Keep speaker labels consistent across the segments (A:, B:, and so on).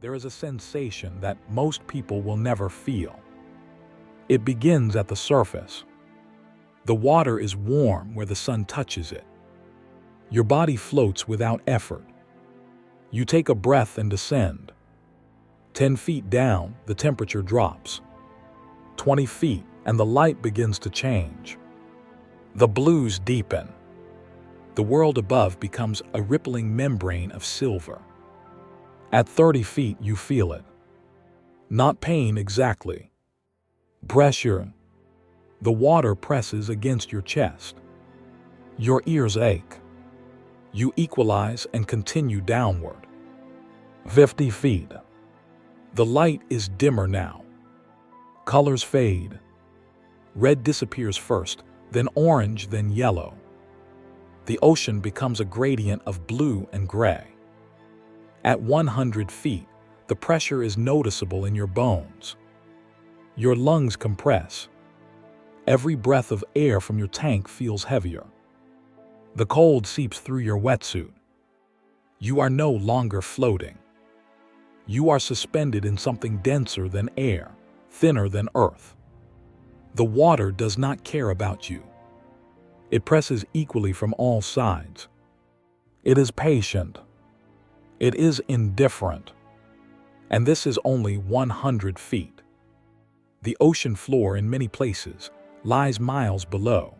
A: There is a sensation that most people will never feel. It begins at the surface. The water is warm where the sun touches it. Your body floats without effort. You take a breath and descend. 10 feet down, the temperature drops. 20 feet, and the light begins to change. The blues deepen. The world above becomes a rippling membrane of silver. At 30 feet, you feel it. Not pain exactly. Pressure. The water presses against your chest. Your ears ache. You equalize and continue downward. 50 feet. The light is dimmer now. Colors fade. Red disappears first, then orange, then yellow. The ocean becomes a gradient of blue and gray. At 100 feet, the pressure is noticeable in your bones. Your lungs compress. Every breath of air from your tank feels heavier. The cold seeps through your wetsuit. You are no longer floating. You are suspended in something denser than air, thinner than earth. The water does not care about you. It presses equally from all sides. It is patient. It is indifferent. And this is only 100 feet. The ocean floor in many places lies miles below.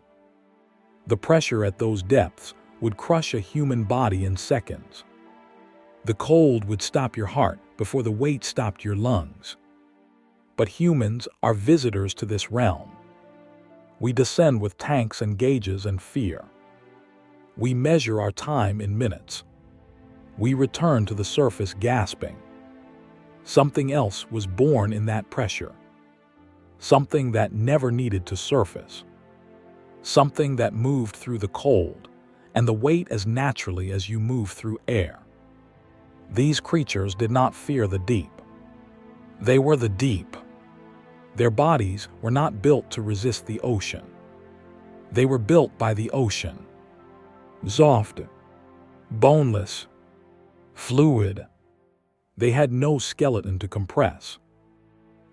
A: The pressure at those depths would crush a human body in seconds. The cold would stop your heart before the weight stopped your lungs. But humans are visitors to this realm. We descend with tanks and gauges and fear. We measure our time in minutes. We return to the surface gasping. Something else was born in that pressure. Something that never needed to surface. Something that moved through the cold and the weight as naturally as you move through air. These creatures did not fear the deep. They were the deep. Their bodies were not built to resist the ocean. They were built by the ocean. Soft, boneless, fluid. They had no skeleton to compress,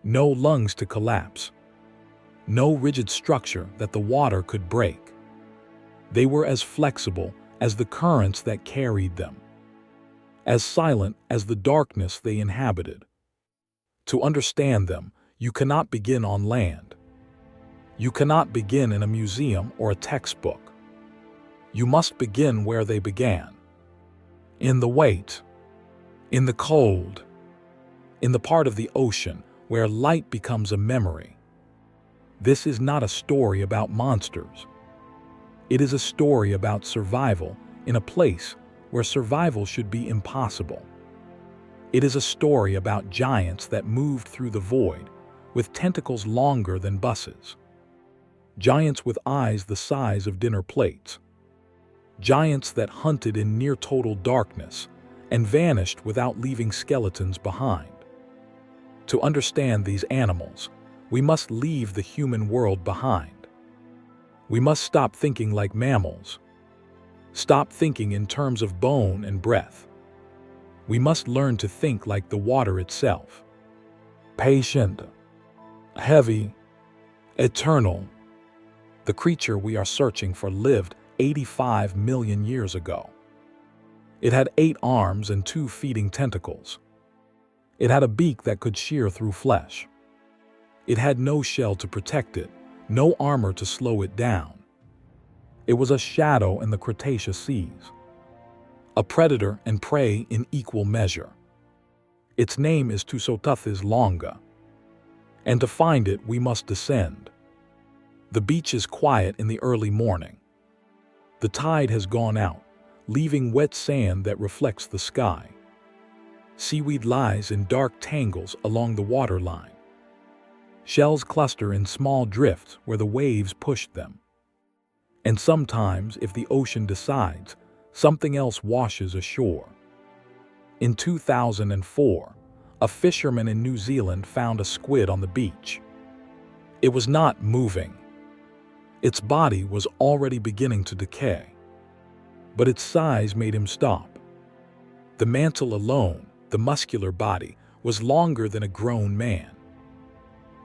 A: no lungs to collapse, no rigid structure that the water could break. They were as flexible as the currents that carried them, as silent as the darkness they inhabited. To understand them, you cannot begin on land. You cannot begin in a museum or a textbook. You must begin where they began. In the weight, in the cold, in the part of the ocean where light becomes a memory. This is not a story about monsters. It is a story about survival in a place where survival should be impossible. It is a story about giants that moved through the void with tentacles longer than buses. Giants with eyes the size of dinner plates. Giants that hunted in near-total darkness and vanished without leaving skeletons behind. To understand these animals, we must leave the human world behind. We must stop thinking like mammals. Stop thinking in terms of bone and breath. We must learn to think like the water itself. Patient, heavy, eternal. The creature we are searching for lived 85 million years ago. It had 8 arms and 2 feeding tentacles. It had a beak that could shear through flesh. It had no shell to protect it, no armor to slow it down. It was a shadow in the Cretaceous seas, a predator and prey in equal measure. Its name is Tusotuthes longa, and to find it we must descend. The beach is quiet in the early morning. The tide has gone out, leaving wet sand that reflects the sky. Seaweed lies in dark tangles along the waterline. Shells cluster in small drifts where the waves pushed them. And sometimes, if the ocean decides, something else washes ashore. In 2004, a fisherman in New Zealand found a squid on the beach. It was not moving. Its body was already beginning to decay. But its size made him stop. The mantle alone, The muscular body was longer than a grown man.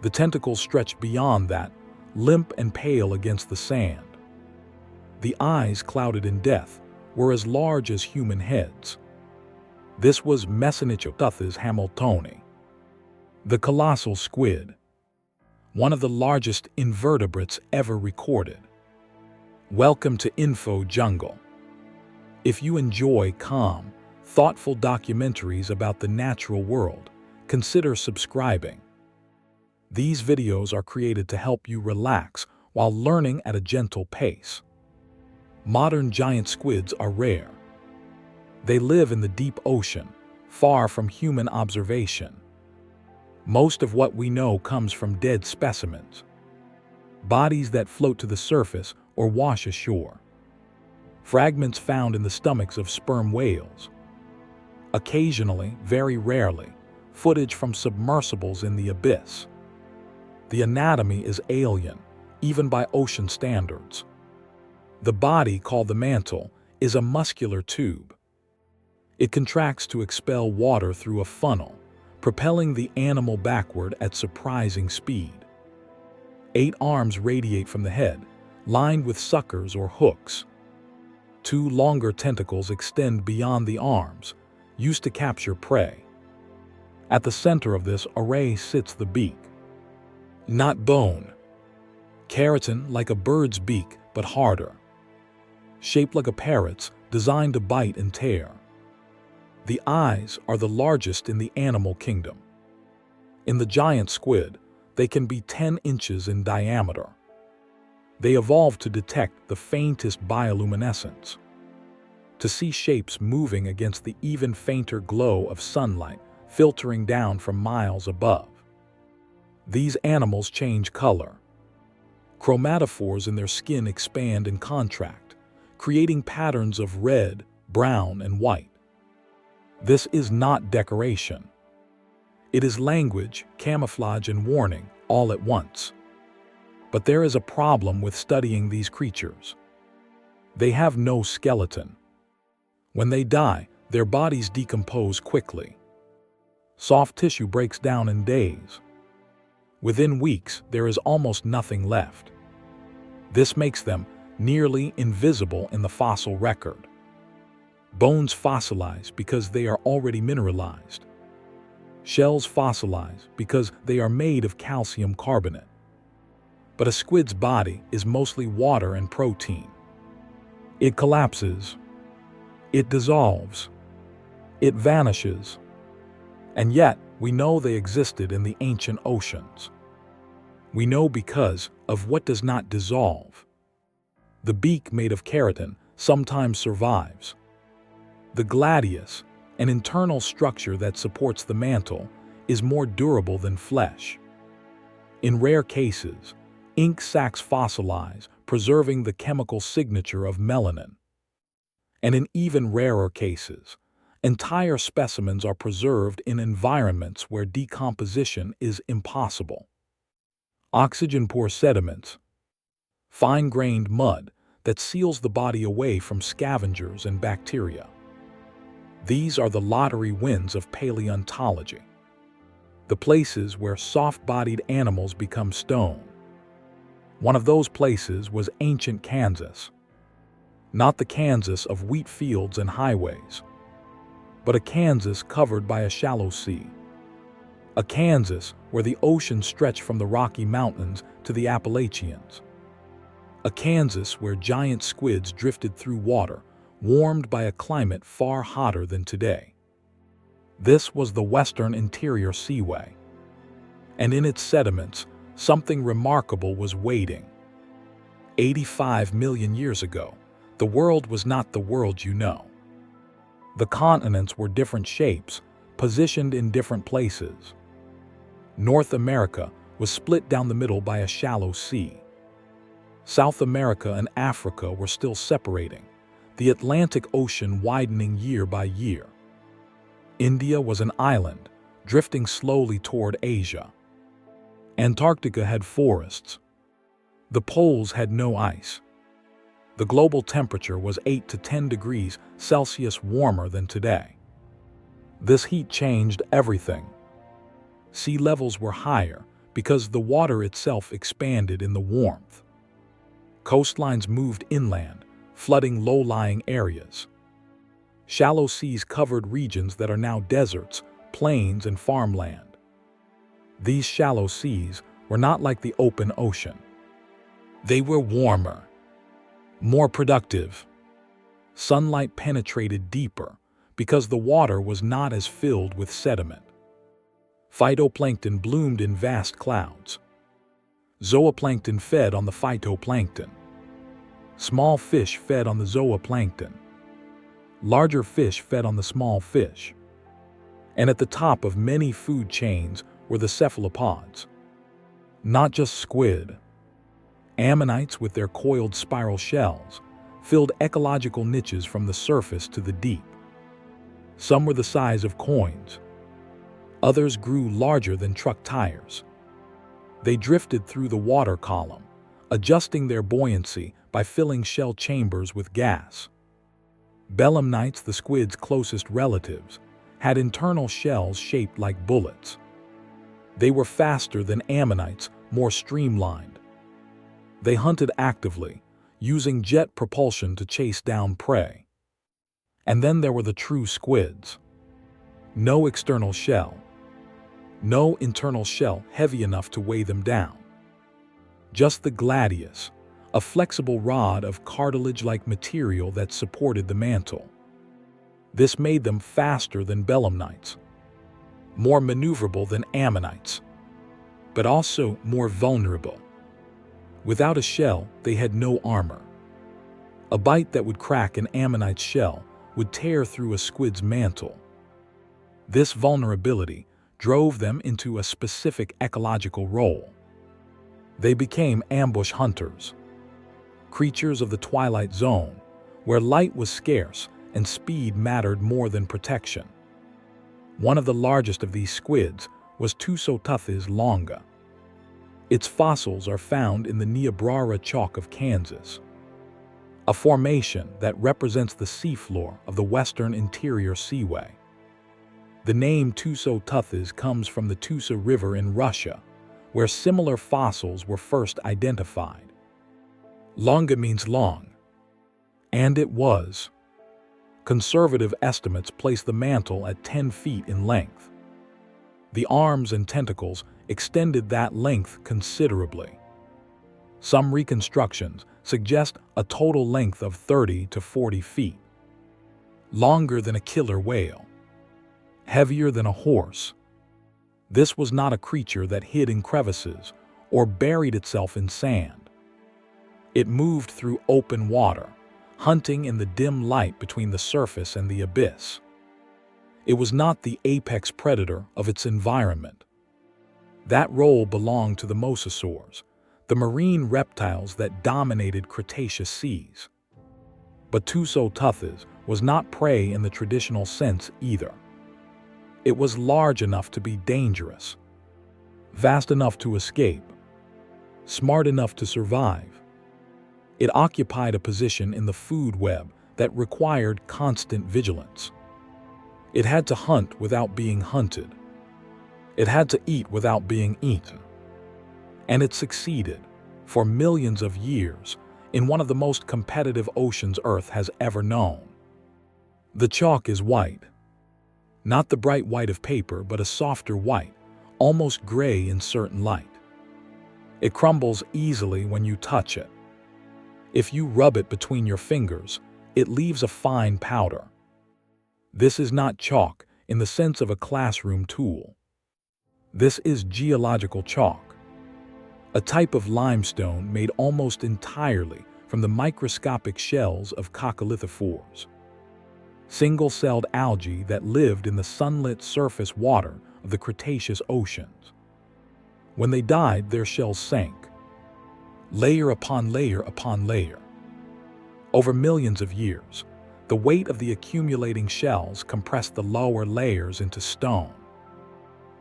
A: The tentacles stretched beyond that, limp and pale against the sand. The eyes, clouded in death, were as large as human heads. This was Mesenichthys hamiltoni, the colossal squid, one of the largest invertebrates ever recorded. Welcome to Info Jungle. If you enjoy calm, thoughtful documentaries about the natural world, consider subscribing. These videos are created to help you relax while learning at a gentle pace. Modern giant squids are rare. They live in the deep ocean, far from human observation. Most of what we know comes from dead specimens, bodies that float to the surface or wash ashore, fragments found in the stomachs of sperm whales. Occasionally, very rarely, footage from submersibles in the abyss. The anatomy is alien, even by ocean standards. The body, called the mantle, is a muscular tube. It contracts to expel water through a funnel, propelling the animal backward at surprising speed. 8 arms radiate from the head, lined with suckers or hooks. 2 longer tentacles extend beyond the arms, used to capture prey. At the center of this array sits the beak. Not bone. Keratin like a bird's beak, but harder. Shaped like a parrot's, designed to bite and tear. The eyes are the largest in the animal kingdom. In the giant squid, they can be 10 inches in diameter. They evolved to detect the faintest bioluminescence, to see shapes moving against the even fainter glow of sunlight filtering down from miles above. These animals change color. Chromatophores in their skin expand and contract, creating patterns of red, brown, and white. This is not decoration. It is language, camouflage, and warning all at once. But there is a problem with studying these creatures. They have no skeleton. When they die, their bodies decompose quickly. Soft tissue breaks down in days. Within weeks, there is almost nothing left. This makes them nearly invisible in the fossil record. Bones fossilize because they are already mineralized. Shells fossilize because they are made of calcium carbonate. But a squid's body is mostly water and protein. It collapses. It dissolves. It vanishes. And yet, we know they existed in the ancient oceans. We know because of what does not dissolve. The beak, made of keratin, sometimes survives. The gladius, an internal structure that supports the mantle, is more durable than flesh. In rare cases, ink sacs fossilize, preserving the chemical signature of melanin. And in even rarer cases, entire specimens are preserved in environments where decomposition is impossible. Oxygen-poor sediments, fine-grained mud that seals the body away from scavengers and bacteria. These are the lottery wins of paleontology, the places where soft-bodied animals become stone. One of those places was ancient Kansas. Not the Kansas of wheat fields and highways, but a Kansas covered by a shallow sea. A Kansas where the ocean stretched from the Rocky Mountains to the Appalachians. A Kansas where giant squids drifted through water, warmed by a climate far hotter than today. This was the Western Interior Seaway. And in its sediments, something remarkable was waiting. 85 million years ago, the world was not the world you know. The continents were different shapes, positioned in different places. North America was split down the middle by a shallow sea. South America and Africa were still separating, the Atlantic Ocean widening year by year. India was an island, drifting slowly toward Asia. Antarctica had forests. The poles had no ice. The global temperature was 8 to 10 degrees Celsius warmer than today. This heat changed everything. Sea levels were higher because the water itself expanded in the warmth. Coastlines moved inland, flooding low-lying areas. Shallow seas covered regions that are now deserts, plains, and farmland. These shallow seas were not like the open ocean. They were warmer, more productive. Sunlight penetrated deeper because the water was not as filled with sediment. Phytoplankton bloomed in vast clouds. Zooplankton fed on the phytoplankton. Small fish fed on the zooplankton. Larger fish fed on the small fish. And at the top of many food chains were the cephalopods. Not just squid. Ammonites with their coiled spiral shells filled ecological niches from the surface to the deep. Some were the size of coins. Others grew larger than truck tires. They drifted through the water column, adjusting their buoyancy by filling shell chambers with gas. Belemnites, the squid's closest relatives, had internal shells shaped like bullets. They were faster than ammonites, more streamlined. They hunted actively, using jet propulsion to chase down prey. And then there were the true squids. No external shell. No internal shell heavy enough to weigh them down. Just the gladius, a flexible rod of cartilage-like material that supported the mantle. This made them faster than belemnites, more maneuverable than ammonites, but also more vulnerable. Without a shell, they had no armor. A bite that would crack an ammonite's shell would tear through a squid's mantle. This vulnerability drove them into a specific ecological role. They became ambush hunters, creatures of the twilight zone, where light was scarce and speed mattered more than protection. One of the largest of these squids was Tussotuthis longa. Its fossils are found in the Niobrara Chalk of Kansas, a formation that represents the seafloor of the western interior seaway. The name Tussotuthis comes from the Tusa River in Russia, where similar fossils were first identified. Longa means long, and it was. Conservative estimates place the mantle at 10 feet in length. The arms and tentacles extended that length considerably. Some reconstructions suggest a total length of 30 to 40 feet. Longer than a killer whale. Heavier than a horse. This was not a creature that hid in crevices or buried itself in sand. It moved through open water, hunting in the dim light between the surface and the abyss. It was not the apex predator of its environment. That role belonged to the mosasaurs, the marine reptiles that dominated Cretaceous seas. But Tussotuthis was not prey in the traditional sense either. It was large enough to be dangerous, vast enough to escape, smart enough to survive. It occupied a position in the food web that required constant vigilance. It had to hunt without being hunted. It had to eat without being eaten. And it succeeded, for millions of years, in one of the most competitive oceans Earth has ever known. The chalk is white. Not the bright white of paper, but a softer white, almost gray in certain light. It crumbles easily when you touch it. If you rub it between your fingers, it leaves a fine powder. This is not chalk in the sense of a classroom tool. This is geological chalk, a type of limestone made almost entirely from the microscopic shells of coccolithophores, single-celled algae that lived in the sunlit surface water of the Cretaceous oceans. When they died, their shells sank, layer upon layer upon layer. Over millions of years, the weight of the accumulating shells compressed the lower layers into stone.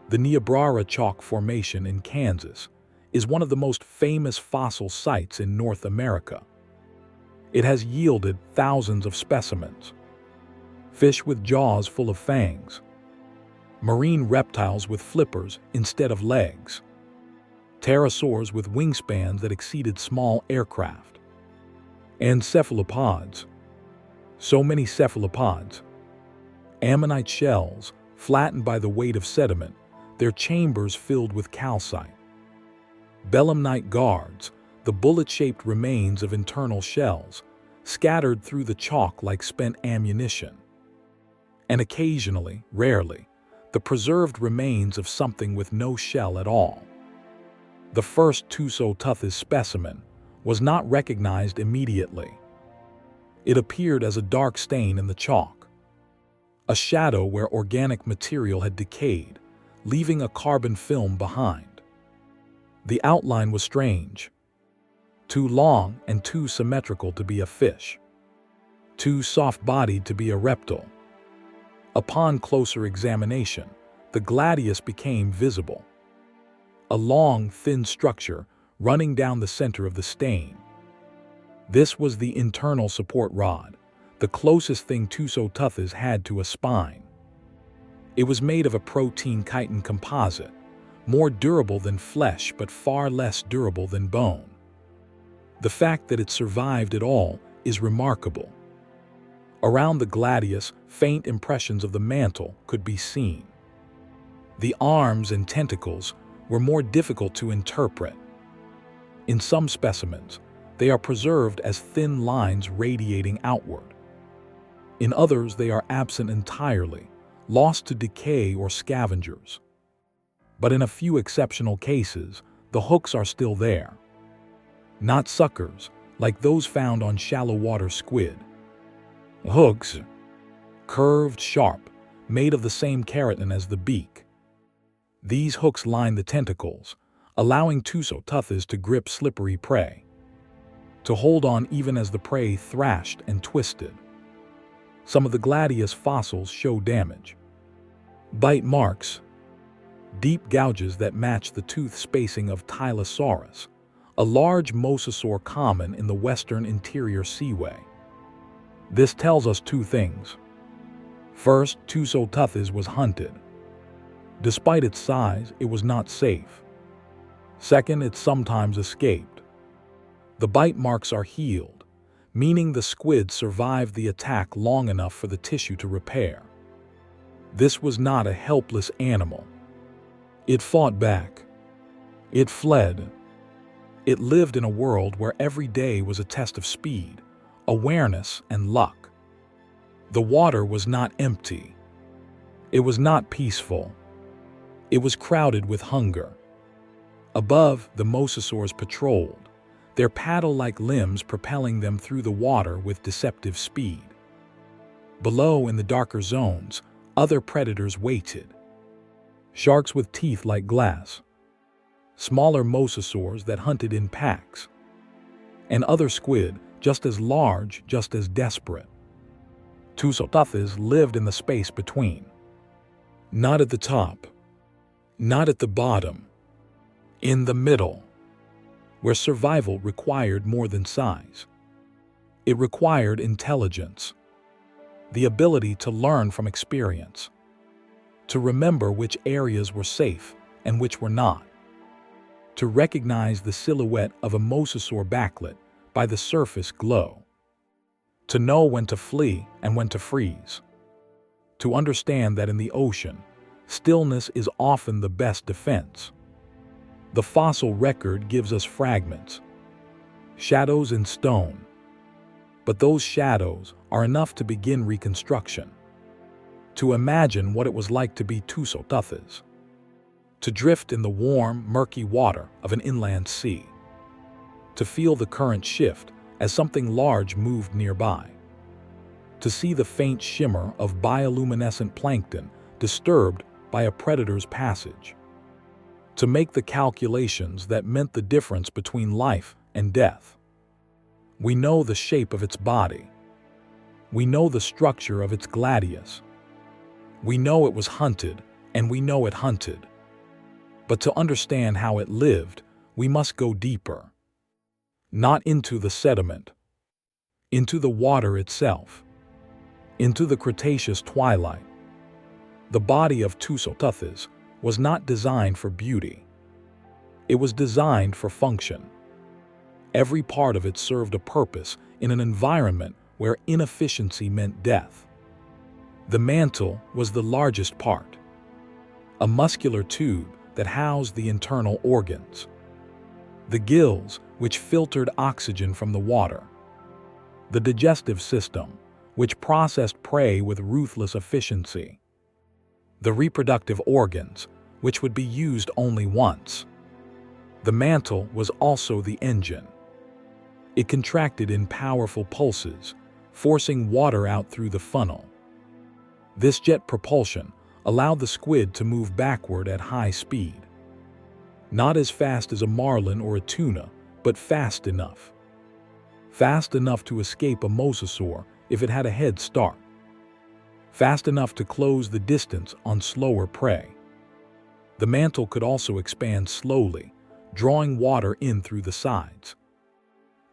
A: The Niobrara Chalk Formation in Kansas is one of the most famous fossil sites in North America. It has yielded thousands of specimens. Fish with jaws full of fangs, marine reptiles with flippers instead of legs, pterosaurs with wingspans that exceeded small aircraft, and cephalopods. So many cephalopods. Ammonite shells, flattened by the weight of sediment, their chambers filled with calcite. Belemnite guards, the bullet-shaped remains of internal shells, scattered through the chalk like spent ammunition. And occasionally, rarely, the preserved remains of something with no shell at all. The first Tussotuthis specimen was not recognized immediately. It appeared as a dark stain in the chalk, a shadow where organic material had decayed, leaving a carbon film behind. The outline was strange, too long and too symmetrical to be a fish, too soft-bodied to be a reptile. Upon closer examination, the gladius became visible, a long, thin structure running down the center of the stain. This was the internal support rod, the closest thing Tussotuthis had to a spine. It was made of a protein chitin composite, more durable than flesh but far less durable than bone. The fact that it survived at all is remarkable. Around the gladius, faint impressions of the mantle could be seen. The arms and tentacles were more difficult to interpret. In some specimens, they are preserved as thin lines radiating outward. In others, they are absent entirely, lost to decay or scavengers. But in a few exceptional cases, the hooks are still there. Not suckers, like those found on shallow-water squid. Hooks, curved, sharp, made of the same keratin as the beak. These hooks line the tentacles, allowing Tussotuthis to grip slippery prey, to hold on even as the prey thrashed and twisted. Some of the gladius fossils show damage. Bite marks, deep gouges that match the tooth spacing of Tylosaurus, a large mosasaur common in the western interior seaway. This tells us two things. First, Tussotuthis was hunted. Despite its size, it was not safe. Second, it sometimes escaped. The bite marks are healed, meaning the squid survived the attack long enough for the tissue to repair. This was not a helpless animal. It fought back. It fled. It lived in a world where every day was a test of speed, awareness, and luck. The water was not empty. It was not peaceful. It was crowded with hunger. Above, the mosasaurs patrolled, their paddle-like limbs propelling them through the water with deceptive speed. Below, in the darker zones, other predators waited. Sharks with teeth like glass, smaller mosasaurs that hunted in packs, and other squid just as large, just as desperate. Tussotuthis lived in the space between. Not at the top, not at the bottom, in the middle, where survival required more than size. It required intelligence, the ability to learn from experience, to remember which areas were safe and which were not, to recognize the silhouette of a mosasaur backlit by the surface glow, to know when to flee and when to freeze, to understand that in the ocean, stillness is often the best defense. The fossil record gives us fragments, shadows in stone, but those shadows are enough to begin reconstruction, to imagine what it was like to be Tussotuthis, to drift in the warm, murky water of an inland sea, to feel the current shift as something large moved nearby, to see the faint shimmer of bioluminescent plankton disturbed by a predator's passage, to make the calculations that meant the difference between life and death. We know the shape of its body. We know the structure of its gladius. We know it was hunted, and we know it hunted. But to understand how it lived, we must go deeper. Not into the sediment, into the water itself, into the Cretaceous twilight, The body of Tusoteuthis was not designed for beauty. It was designed for function. Every part of it served a purpose in an environment where inefficiency meant death. The mantle was the largest part, a muscular tube that housed the internal organs. The gills, which filtered oxygen from the water. The digestive system, which processed prey with ruthless efficiency. The reproductive organs, which would be used only once. The mantle was also the engine. It contracted in powerful pulses, forcing water out through the funnel. This jet propulsion allowed the squid to move backward at high speed. Not as fast as a marlin or a tuna, but fast enough. Fast enough to escape a mosasaur if it had a head start. Fast enough to close the distance on slower prey. The mantle could also expand slowly, drawing water in through the sides.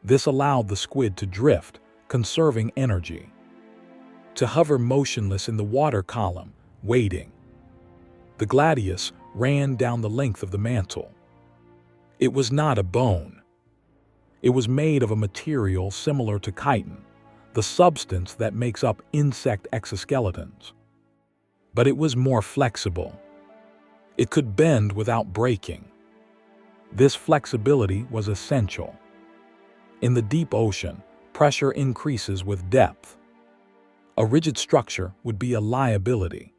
A: This allowed the squid to drift, conserving energy. To hover motionless in the water column, waiting. The gladius ran down the length of the mantle. It was not a bone. It was made of a material similar to chitin, the substance that makes up insect exoskeletons. But it was more flexible. It could bend without breaking. This flexibility was essential. In the deep ocean, pressure increases with depth. A rigid structure would be a liability.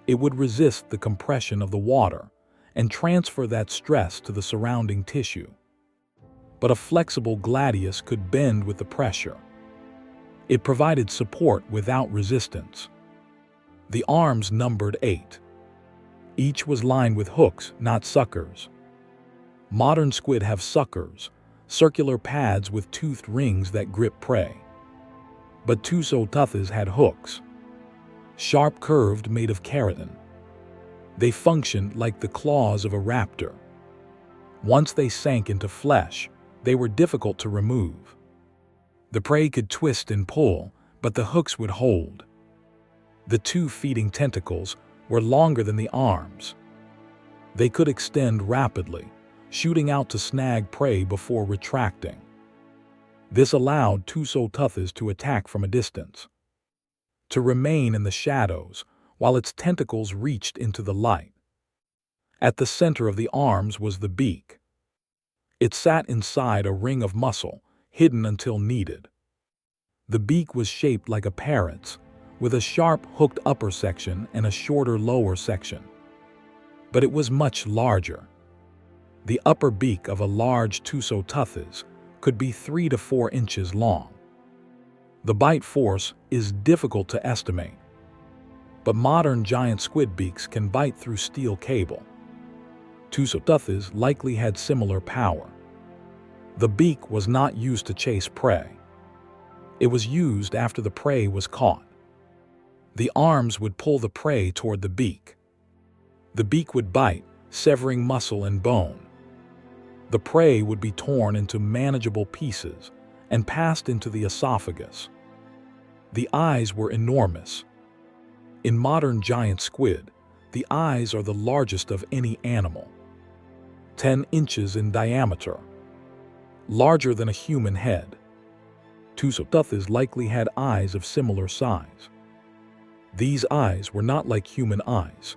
A: It would resist the compression of the water and transfer that stress to the surrounding tissue. But a flexible gladius could bend with the pressure. It provided support without resistance. The arms numbered 8. Each was lined with hooks, not suckers. Modern squid have suckers, circular pads with toothed rings that grip prey. But Tusoteuthis had hooks, sharp curved made of keratin. They functioned like the claws of a raptor. Once they sank into flesh, they were difficult to remove. The prey could twist and pull, but the hooks would hold. The 2 feeding tentacles were longer than the arms. They could extend rapidly, shooting out to snag prey before retracting. This allowed Tusoteuthis to attack from a distance, to remain in the shadows while its tentacles reached into the light. At the center of the arms was the beak. It sat inside a ring of muscle, hidden until needed. The beak was shaped like a parrot's, with a sharp hooked upper section and a shorter lower section. But it was much larger. The upper beak of a large Tusoteuthis could be 3 to 4 inches long. The bite force is difficult to estimate, but modern giant squid beaks can bite through steel cable. Tusoteuthis likely had similar power. The beak was not used to chase prey. It was used after the prey was caught. The arms would pull the prey toward the beak. The beak would bite, severing muscle and bone. The prey would be torn into manageable pieces and passed into the esophagus. The eyes were enormous. In modern giant squid, the eyes are the largest of any animal, 10 inches in diameter, larger than a human head. Tusoteuthis likely had eyes of similar size. These eyes were not like human eyes.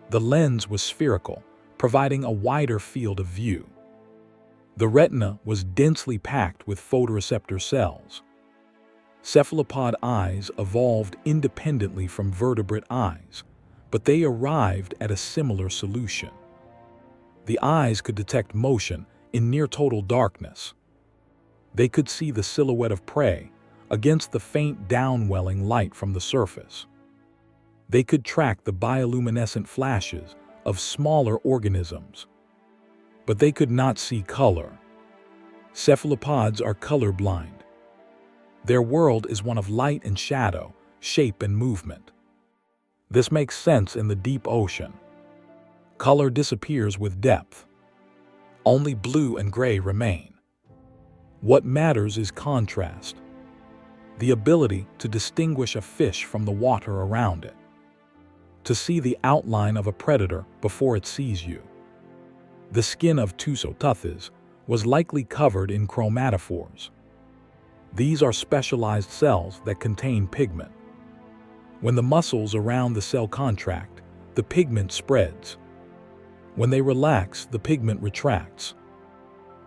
A: The lens was spherical, providing a wider field of view. The retina was densely packed with photoreceptor cells. Cephalopod eyes evolved independently from vertebrate eyes, but they arrived at a similar solution. The eyes could detect motion in near-total darkness. They could see the silhouette of prey against the faint downwelling light from the surface. They could track the bioluminescent flashes of smaller organisms, but they could not see color. Cephalopods are colorblind. Their world is one of light and shadow, shape and movement. This makes sense in the deep ocean. Color disappears with depth. Only blue and gray remain. What matters is contrast, the ability to distinguish a fish from the water around it. to see the outline of a predator before it sees you. The skin of Tusoteuthis was likely covered in chromatophores. These are specialized cells that contain pigment. When the muscles around the cell contract, the pigment spreads. When they relax, the pigment retracts.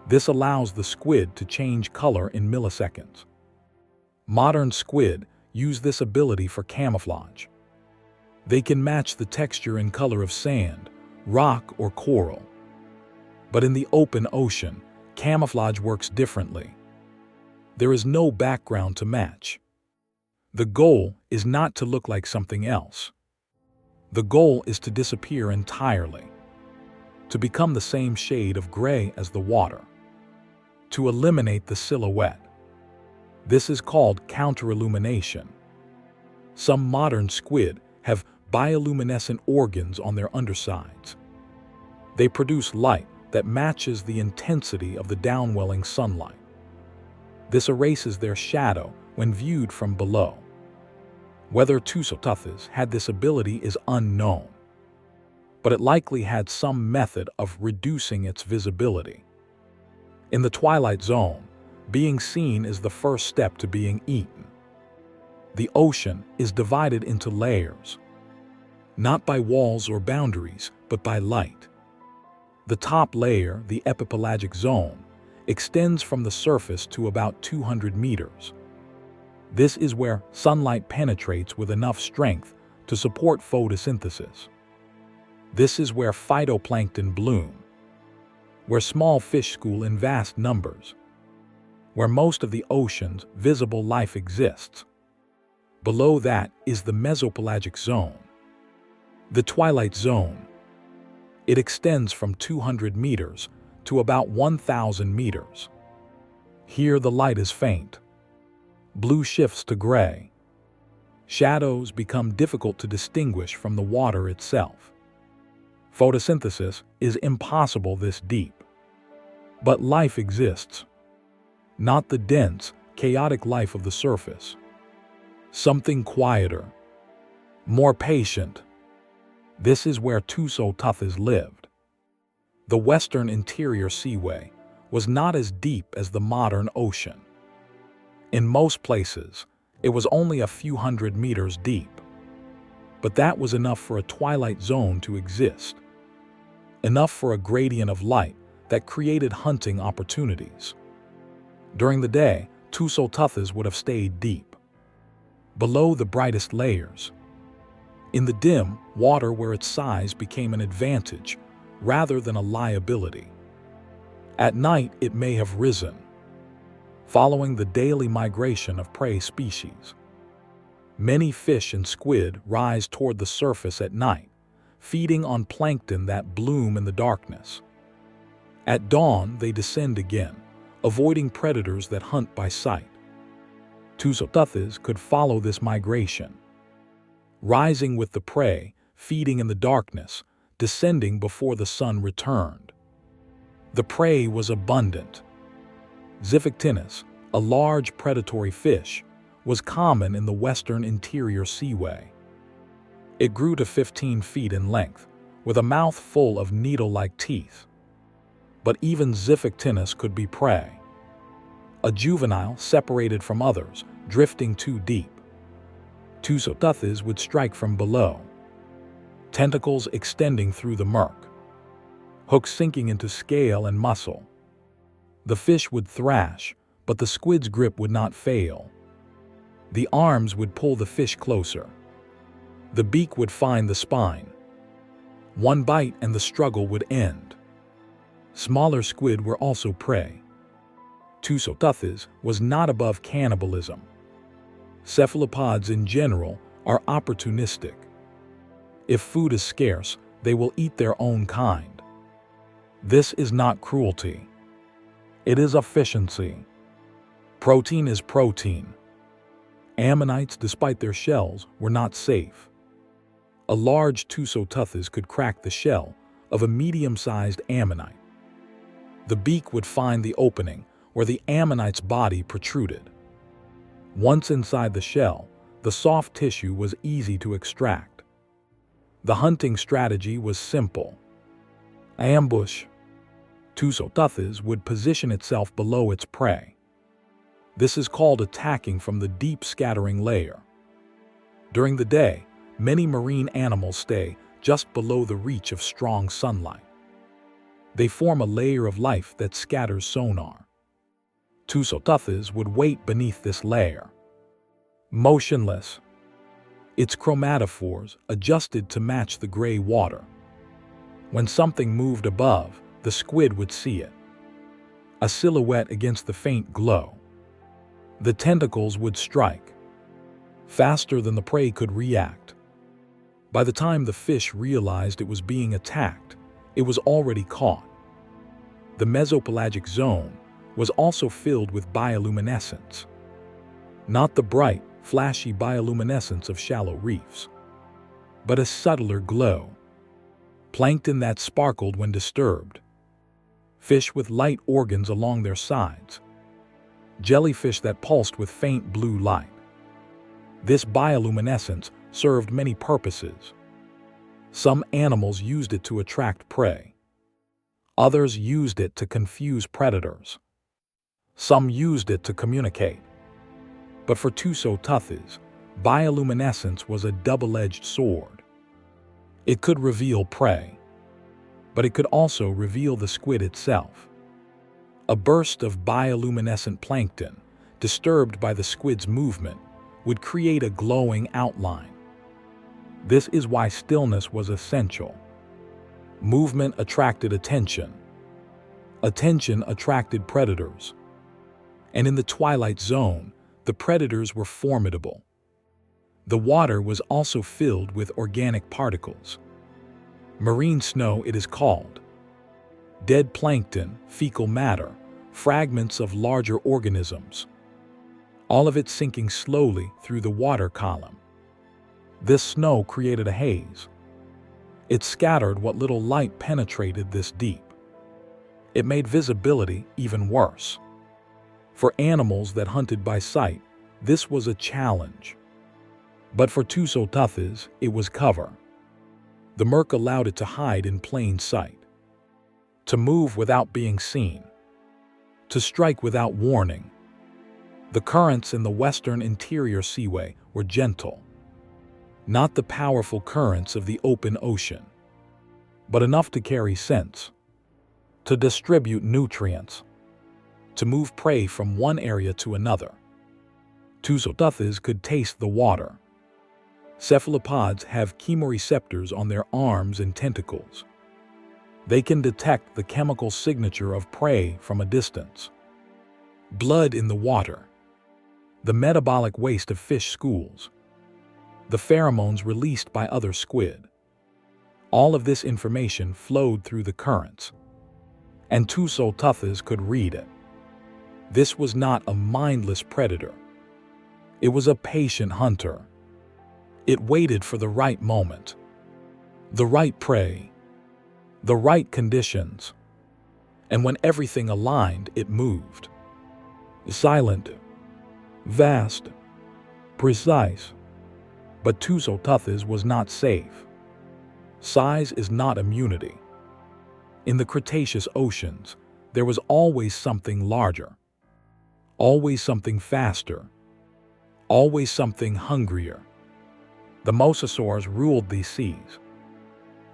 A: This allows the squid to change color in milliseconds. Modern squid use this ability for camouflage. They can match the texture and color of sand, rock, or coral. But in the open ocean, camouflage works differently. There is no background to match. The goal is not to look like something else. The goal is to disappear entirely, to become the same shade of gray as the water, to eliminate the silhouette. This is called counterillumination. Some modern squid have bioluminescent organs on their undersides. They produce light that matches the intensity of the downwelling sunlight. This erases their shadow when viewed from below. Whether Tusoteuthis had this ability is unknown, but it likely had some method of reducing its visibility. In the twilight zone, being seen is the first step to being eaten. The ocean is divided into layers, not by walls or boundaries, but by light. The top layer, the epipelagic zone, extends from the surface to about 200 meters. This is where sunlight penetrates with enough strength to support photosynthesis. This is where phytoplankton bloom, where small fish school in vast numbers, where most of the ocean's visible life exists. Below that is the mesopelagic zone, the twilight zone. It extends from 200 meters to about 1,000 meters. Here the light is faint. Blue shifts to gray. Shadows become difficult to distinguish from the water itself. Photosynthesis is impossible this deep. But life exists. Not the dense, chaotic life of the surface. Something quieter, more patient. This is where Tusoteuthis lived. The western interior seaway was not as deep as the modern ocean. In most places, it was only a few hundred meters deep. But that was enough for a twilight zone to exist. Enough for a gradient of light that created hunting opportunities. During the day, Tusoteuthis would have stayed deep, below the brightest layers. In the dim, water where its size became an advantage rather than a liability. At night, it may have risen, following the daily migration of prey species. Many fish and squid rise toward the surface at night, feeding on plankton that bloom in the darkness. At dawn, they descend again, avoiding predators that hunt by sight. Tusoteuthis could follow this migration, rising with the prey, feeding in the darkness, descending before the sun returned. The prey was abundant. Xiphactinus, a large predatory fish, was common in the western interior seaway. It grew to 15 feet in length, with a mouth full of needle-like teeth. But even Xiphactinus could be prey. A juvenile separated from others, drifting too deep. Tusoteuthis would strike from below, tentacles extending through the murk, hooks sinking into scale and muscle. The fish would thrash, but the squid's grip would not fail. The arms would pull the fish closer. The beak would find the spine. One bite and the struggle would end. Smaller squid were also prey. Tusoteuthis was not above cannibalism. Cephalopods in general are opportunistic. If food is scarce, they will eat their own kind. This is not cruelty. It is efficiency. Protein is protein. Ammonites, despite their shells, were not safe. A large Tusoteuthis could crack the shell of a medium-sized ammonite. The beak would find the opening where the ammonite's body protruded. Once inside the shell, the soft tissue was easy to extract. The hunting strategy was simple. Ambush. Tusoteuthis would position itself below its prey. This is called attacking from the deep scattering layer. During the day, many marine animals stay just below the reach of strong sunlight. They form a layer of life that scatters sonar. Tusoteuthis would wait beneath this layer. Motionless. Its chromatophores adjusted to match the gray water. When something moved above, the squid would see it. A silhouette against the faint glow. The tentacles would strike. Faster than the prey could react. By the time the fish realized it was being attacked, it was already caught. The mesopelagic zone was also filled with bioluminescence. Not the bright, flashy bioluminescence of shallow reefs, but a subtler glow. Plankton that sparkled when disturbed. Fish with light organs along their sides. Jellyfish that pulsed with faint blue light. This bioluminescence served many purposes. Some animals used it to attract prey. Others used it to confuse predators. Some used it to communicate. But for Tusoteuthis, bioluminescence was a double-edged sword. It could reveal prey, but it could also reveal the squid itself. A burst of bioluminescent plankton, disturbed by the squid's movement, would create a glowing outline. This is why stillness was essential. Movement attracted attention. Attention attracted predators. And in the twilight zone, the predators were formidable. The water was also filled with organic particles. Marine snow, it is called. Dead plankton, fecal matter, fragments of larger organisms. All of it sinking slowly through the water column. This snow created a haze. It scattered what little light penetrated this deep. It made visibility even worse. For animals that hunted by sight, this was a challenge. But for Tusoteuthis, it was cover. The murk allowed it to hide in plain sight. To move without being seen. To strike without warning. The currents in the western interior seaway were gentle. Not the powerful currents of the open ocean, but enough to carry scents, to distribute nutrients, to move prey from one area to another. Tusoteuthis could taste the water. Cephalopods have chemoreceptors on their arms and tentacles. They can detect the chemical signature of prey from a distance. Blood in the water. The metabolic waste of fish schools. The pheromones released by other squid. All of this information flowed through the currents. And Tusoteuthis could read it. This was not a mindless predator. It was a patient hunter. It waited for the right moment, the right prey, the right conditions. And when everything aligned, it moved. Silent, vast, precise. But Tusoteuthis was not safe. Size is not immunity. In the Cretaceous oceans, there was always something larger, always something faster, always something hungrier. The mosasaurs ruled these seas.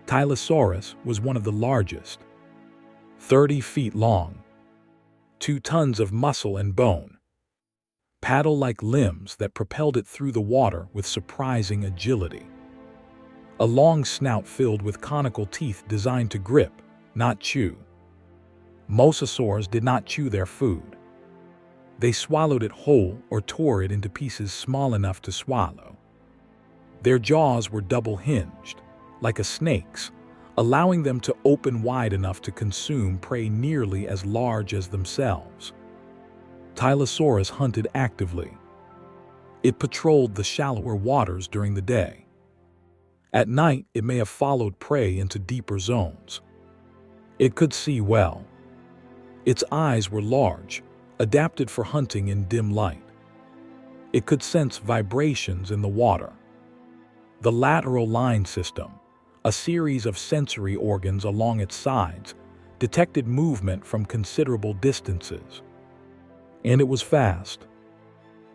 A: Tylosaurus was one of the largest, 30 feet long, 2 tons of muscle and bone, paddle-like limbs that propelled it through the water with surprising agility. A long snout filled with conical teeth designed to grip, not chew. Mosasaurs did not chew their food. They swallowed it whole or tore it into pieces small enough to swallow. Their jaws were double-hinged, like a snake's, allowing them to open wide enough to consume prey nearly as large as themselves. Tylosaurus hunted actively. It patrolled the shallower waters during the day. At night, it may have followed prey into deeper zones. It could see well. Its eyes were large, adapted for hunting in dim light. It could sense vibrations in the water. The lateral line system, A series of sensory organs along its sides detected movement from considerable distances. And it was fast.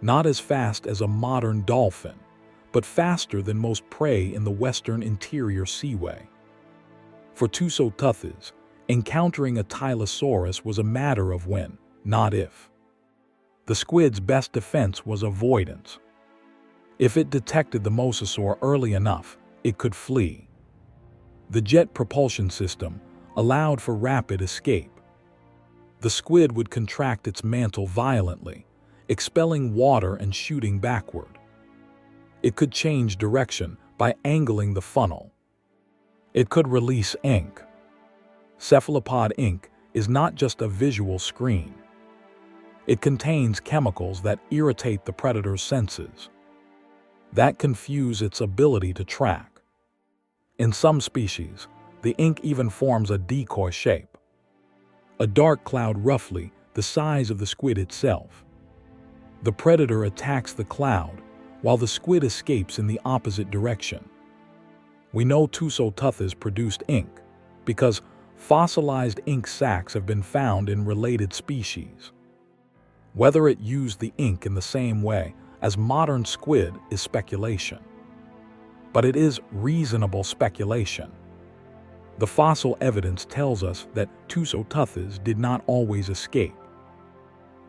A: Not as fast as a modern dolphin, but faster than most prey in the western interior seaway. For Tusotuthes, encountering a Tylosaurus was a matter of when, not if. The squid's best defense was avoidance. If it detected the mosasaur early enough, it could flee. The jet propulsion system allowed for rapid escape. The squid would contract its mantle violently, expelling water and shooting backward. It could change direction by angling the funnel. It could release ink. Cephalopod ink is not just a visual screen. It contains chemicals that irritate the predator's senses, that confuse its ability to track. In some species, the ink even forms a decoy shape, a dark cloud roughly the size of the squid itself. The predator attacks the cloud, while the squid escapes in the opposite direction. We know Tusotuthes produced ink because fossilized ink sacs have been found in related species. Whether it used the ink in the same way as modern squid is speculation. But it is reasonable speculation. The fossil evidence tells us that Tusotuthes did not always escape.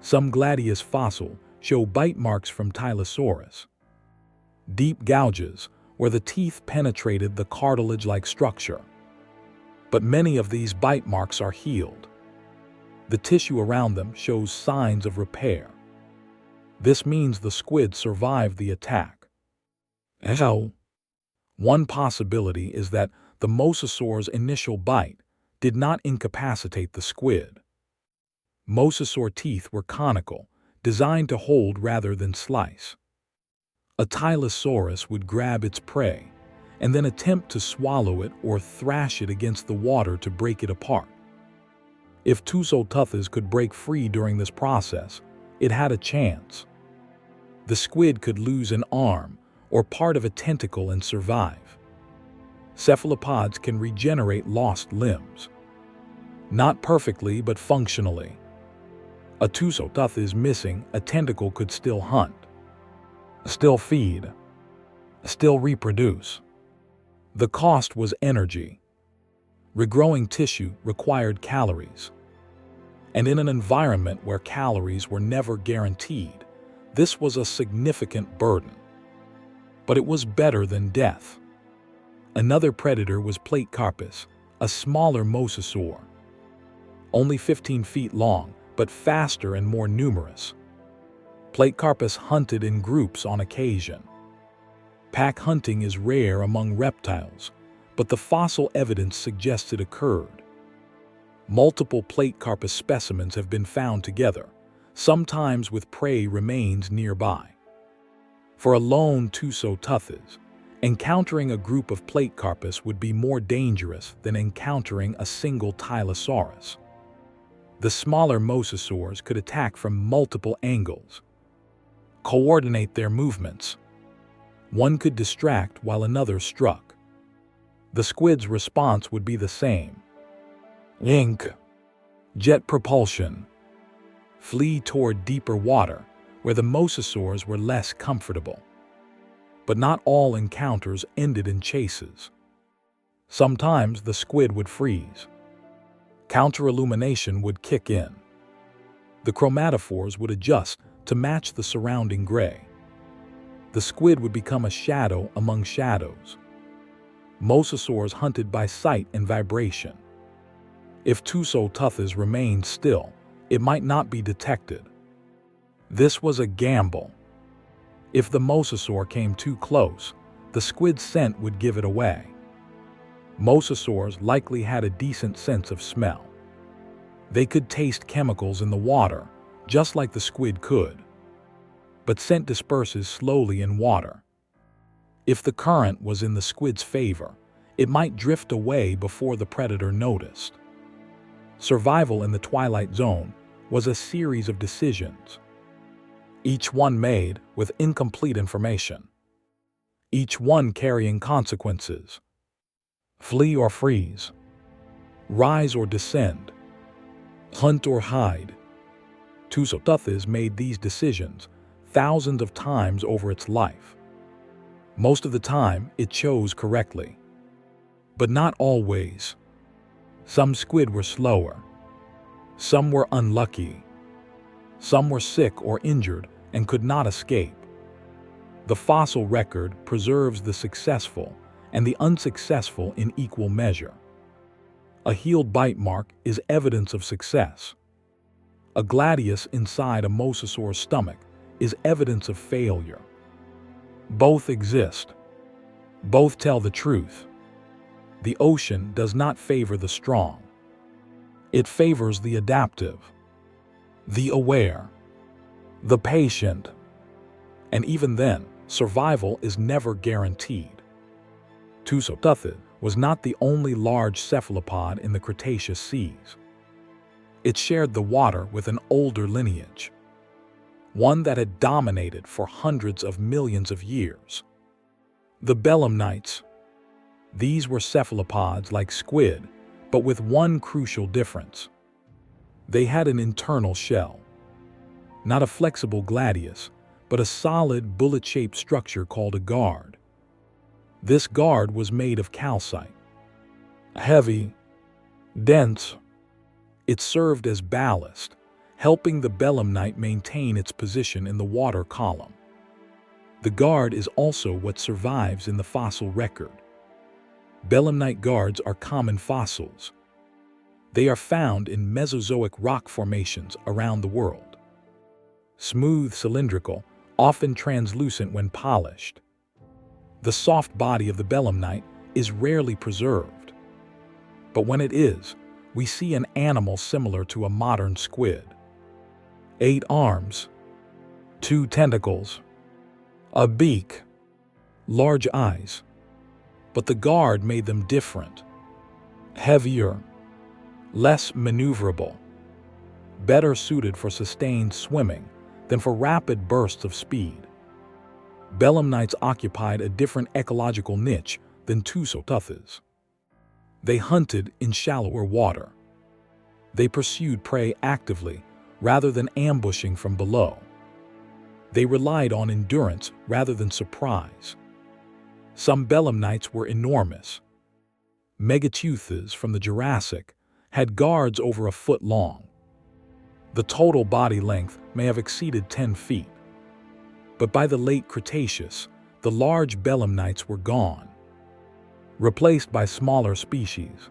A: Some gladius fossils show bite marks from Tylosaurus, deep gouges where the teeth penetrated the cartilage-like structure. But many of these bite marks are healed. The tissue around them shows signs of repair. This means the squid survived the attack. One possibility is that the mosasaur's initial bite did not incapacitate the squid. Mosasaur teeth were conical, designed to hold rather than slice. A Tylosaurus would grab its prey and then attempt to swallow it or thrash it against the water to break it apart. If Tusotuthes could break free during this process, it had a chance. The squid could lose an arm or part of a tentacle and survive. Cephalopods can regenerate lost limbs. Not perfectly, but functionally. A Tusotuthes missing a tentacle could still hunt, still feed, still reproduce. The cost was energy. Regrowing tissue required calories. And in an environment where calories were never guaranteed, this was a significant burden. But it was better than death. Another predator was Platecarpus, a smaller mosasaur. Only 15 feet long, but faster and more numerous. Platecarpus hunted in groups on occasion. Pack hunting is rare among reptiles, but the fossil evidence suggests it occurred. Multiple Platecarpus specimens have been found together, sometimes with prey remains nearby. For a lone Tusotuthes, encountering a group of Platecarpus would be more dangerous than encountering a single Tylosaurus. The smaller mosasaurs could attack from multiple angles, coordinate their movements. One could distract while another struck. The squid's response would be the same. Ink. Jet propulsion. Flee toward deeper water, where the mosasaurs were less comfortable. But not all encounters ended in chases. Sometimes the squid would freeze. Counter-illumination would kick in. The chromatophores would adjust to match the surrounding gray. The squid would become a shadow among shadows. Mosasaurs hunted by sight and vibration. If Tusotuthes remained still, it might not be detected. This was a gamble. If the mosasaur came too close, the squid's scent would give it away. Mosasaurs likely had a decent sense of smell. They could taste chemicals in the water, just like the squid could. But scent disperses slowly in water. If the current was in the squid's favor, it might drift away before the predator noticed. Survival in the twilight zone was a series of decisions, each one made with incomplete information, each one carrying consequences. flee or freeze, rise or descend, hunt or hide. Tusoteuthis made these decisions thousands of times over its life. Most of the time, it chose correctly. But not always. Some squid were slower. Some were unlucky. Some were sick or injured and could not escape. The fossil record preserves the successful and the unsuccessful in equal measure. A healed bite mark is evidence of success. A gladius inside a mosasaur's stomach is evidence of failure. Both exist. Both tell the truth. The ocean does not favor the strong. It favors the adaptive, the aware, the patient. And even then, survival is never guaranteed. Tusoteuthis was not the only large cephalopod in the Cretaceous seas. It shared the water with an older lineage, one that had dominated for hundreds of millions of years. The belemnites. These were cephalopods like squid, but with one crucial difference. They had an internal shell. Not a flexible gladius, but a solid bullet-shaped structure called a guard. This guard was made of calcite. Heavy, dense. It served as ballast, helping the belemnite maintain its position in the water column. The guard is also what survives in the fossil record. Belemnite guards are common fossils. They are found in Mesozoic rock formations around the world. Smooth, cylindrical, often translucent when polished. The soft body of the belemnite is rarely preserved. But when it is, we see an animal similar to a modern squid. 8 arms, 2 tentacles, a beak, large eyes. But the guard made them different. Heavier, less maneuverable, better suited for sustained swimming than for rapid bursts of speed. Belemnites occupied a different ecological niche than Tusoteuthis. They hunted in shallower water. They pursued prey actively rather than ambushing from below. They relied on endurance rather than surprise. Some belemnites were enormous. Megateuthis from the Jurassic had guards over a foot long. The total body length may have exceeded 10 feet. But by the late Cretaceous, the large belemnites were gone, replaced by smaller species.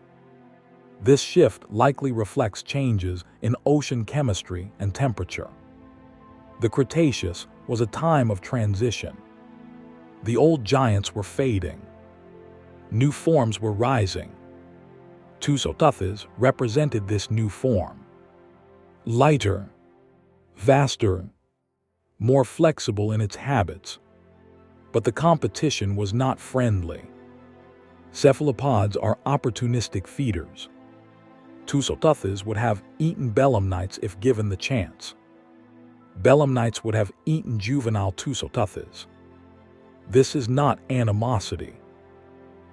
A: This shift likely reflects changes in ocean chemistry and temperature. The Cretaceous was a time of transition. The old giants were fading. New forms were rising. Tusoteuthis represented this new form. Lighter, vaster, more flexible in its habits. But the competition was not friendly. Cephalopods are opportunistic feeders. Tusoteuthis would have eaten belemnites if given the chance. Belemnites would have eaten juvenile Tusoteuthis. This is not animosity.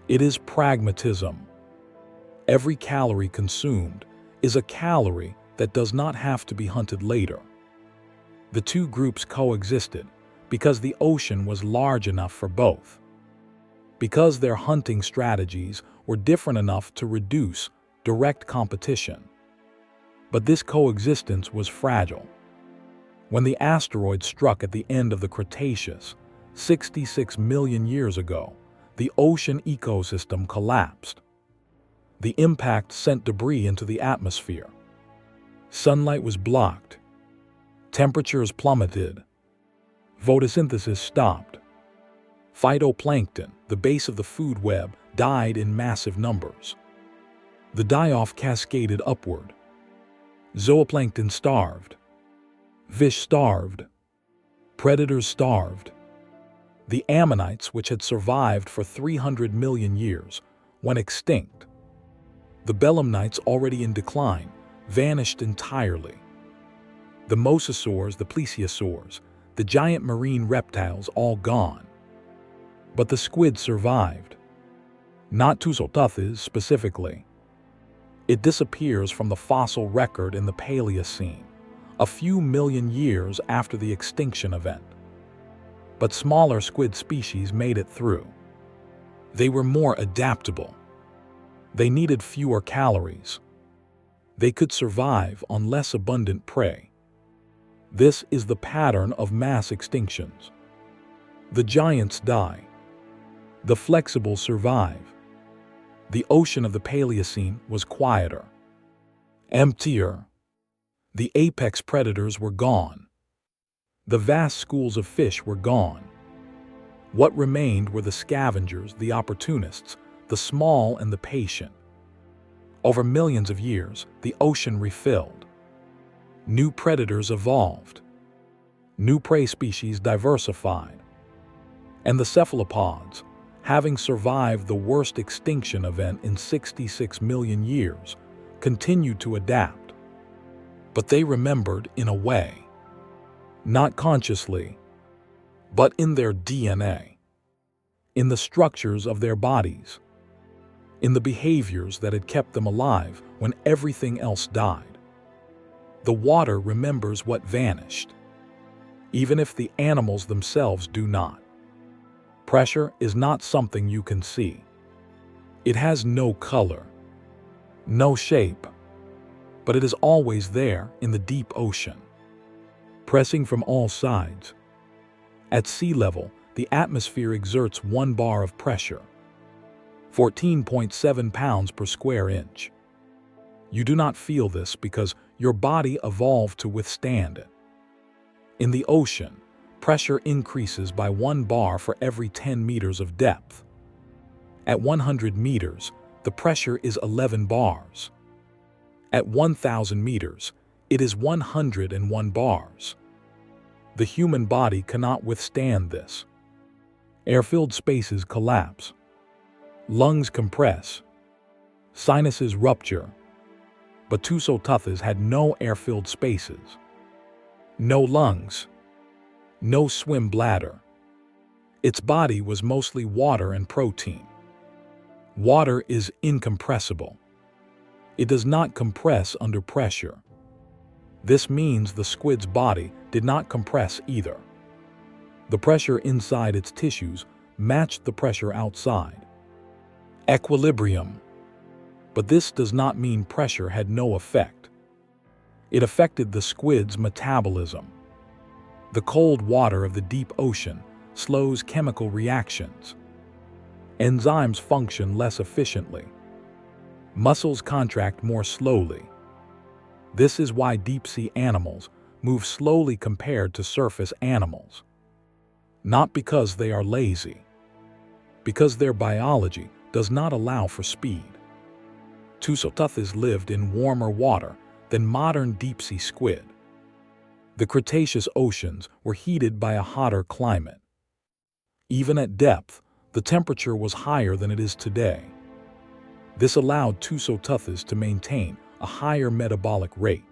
A: It is pragmatism. Every calorie consumed is a calorie that does not have to be hunted later. The two groups coexisted because the ocean was large enough for both. Because their hunting strategies were different enough to reduce direct competition. But this coexistence was fragile. When the asteroid struck at the end of the Cretaceous, 66 million years ago, the ocean ecosystem collapsed. The impact sent debris into the atmosphere. Sunlight was blocked. Temperatures plummeted. Photosynthesis stopped. Phytoplankton, the base of the food web, died in massive numbers. The die-off cascaded upward. Zooplankton starved. Fish starved. Predators starved. The ammonites, which had survived for 300 million years, went extinct. The belemnites, already in decline, vanished entirely. The mosasaurs, the plesiosaurs, the giant marine reptiles, all gone. But the squid survived. not Tusoteuthis specifically. It disappears from the fossil record in the Paleocene, a few million years after the extinction event. But smaller squid species made it through. They were more adaptable. They needed fewer calories. They could survive on less abundant prey. This is the pattern of mass extinctions. The giants die. The flexible survive. The ocean of the Paleocene was quieter, emptier. The apex predators were gone. The vast schools of fish were gone. What remained were the scavengers, the opportunists, the small and the patient. Over millions of years, the ocean refilled. New predators evolved. New prey species diversified. And the cephalopods, having survived the worst extinction event in 66 million years, continued to adapt. But they remembered in a way. Not consciously, but in their DNA. In the structures of their bodies. In the behaviors that had kept them alive when everything else died. The water remembers what vanished, even if the animals themselves do not. Pressure is not something you can see. It has no color, no shape, but it is always there in the deep ocean, pressing from all sides. At sea level, the atmosphere exerts 1 bar of pressure, 14.7 pounds per square inch. You do not feel this because your body evolved to withstand it. In the ocean, pressure increases by 1 bar for every 10 meters of depth. At 100 meters, the pressure is 11 bars. At 1,000 meters, it is 101 bars. The human body cannot withstand this. Air-filled spaces collapse. Lungs compress. Sinuses rupture. But Tusoteuthis had no air-filled spaces. No lungs. No swim bladder. Its body was mostly water and protein. Water is incompressible. It does not compress under pressure. This means the squid's body did not compress either. The pressure inside its tissues matched the pressure outside. Equilibrium. But this does not mean pressure had no effect. It affected the squid's metabolism. The cold water of the deep ocean slows chemical reactions. Enzymes function less efficiently. Muscles contract more slowly. This is why deep-sea animals move slowly compared to surface animals. Not because they are lazy, because their biology does not allow for speed. Tusoteuthis lived in warmer water than modern deep-sea squid. The Cretaceous oceans were heated by a hotter climate. Even at depth, the temperature was higher than it is today. This allowed Tusoteuthis to maintain a higher metabolic rate,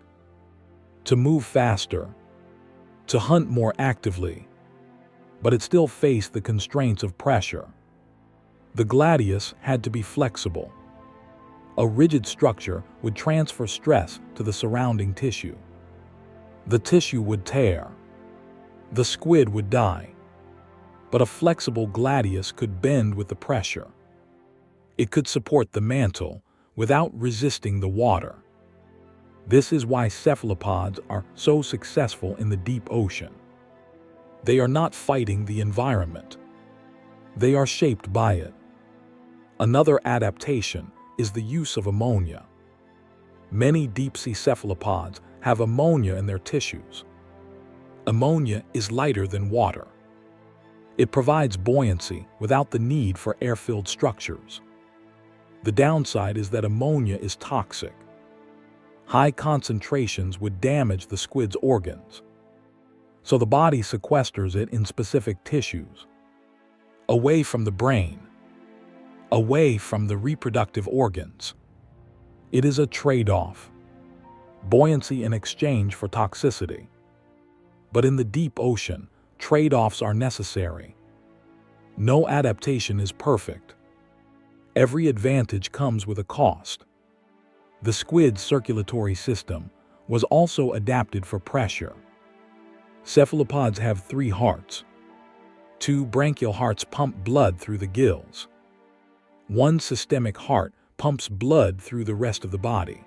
A: to move faster, to hunt more actively, but it still faced the constraints of pressure. The gladius had to be flexible. A rigid structure would transfer stress to the surrounding tissue. The tissue would tear. The squid would die. But a flexible gladius could bend with the pressure. It could support the mantle without resisting the water. This is why cephalopods are so successful in the deep ocean. They are not fighting the environment. They are shaped by it. Another adaptation is the use of ammonia. Many deep-sea cephalopods have ammonia in their tissues. Ammonia is lighter than water. It provides buoyancy without the need for air-filled structures. The downside is that ammonia is toxic. High concentrations would damage the squid's organs. So the body sequesters it in specific tissues, away from the brain, away from the reproductive organs. It is a trade-off. Buoyancy in exchange for toxicity. But in the deep ocean, trade-offs are necessary. No adaptation is perfect. Every advantage comes with a cost. The squid's circulatory system was also adapted for pressure. Cephalopods have 3 hearts. 2 branchial hearts pump blood through the gills. 1 systemic heart pumps blood through the rest of the body.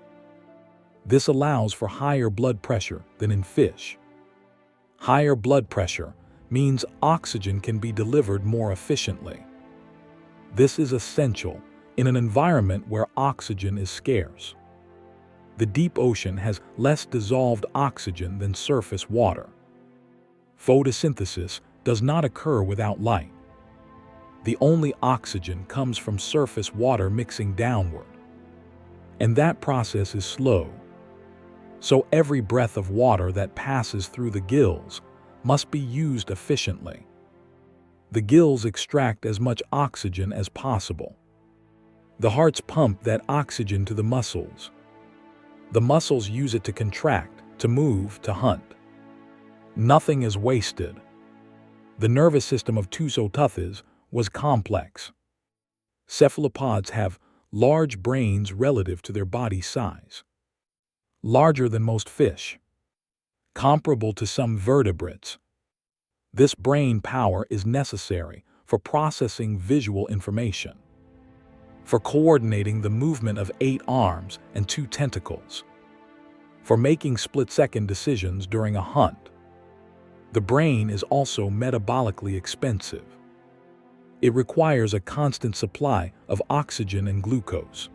A: This allows for higher blood pressure than in fish. Higher blood pressure means oxygen can be delivered more efficiently. This is essential in an environment where oxygen is scarce. The deep ocean has less dissolved oxygen than surface water. Photosynthesis does not occur without light. The only oxygen comes from surface water mixing downward. And that process is slow. So every breath of water that passes through the gills must be used efficiently. The gills extract as much oxygen as possible. The hearts pump that oxygen to the muscles. The muscles use it to contract, to move, to hunt. Nothing is wasted. The nervous system of Tusoteuthis was complex. Cephalopods have large brains relative to their body size. Larger than most fish. Comparable to some vertebrates. This brain power is necessary for processing visual information, for coordinating the movement of 8 arms and 2 tentacles, for making split-second decisions during a hunt. The brain is also metabolically expensive. It requires a constant supply of oxygen and glucose.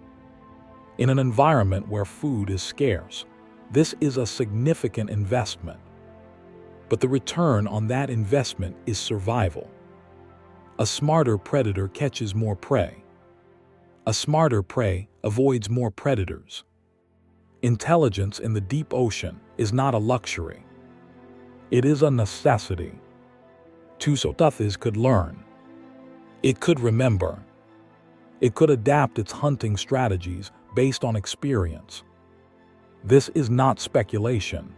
A: In an environment where food is scarce, this is a significant investment. But the return on that investment is survival. A smarter predator catches more prey. A smarter prey avoids more predators. Intelligence in the deep ocean is not a luxury. It is a necessity. Tusoteuthis could learn. It could remember. It could adapt its hunting strategies based on experience. This is not speculation.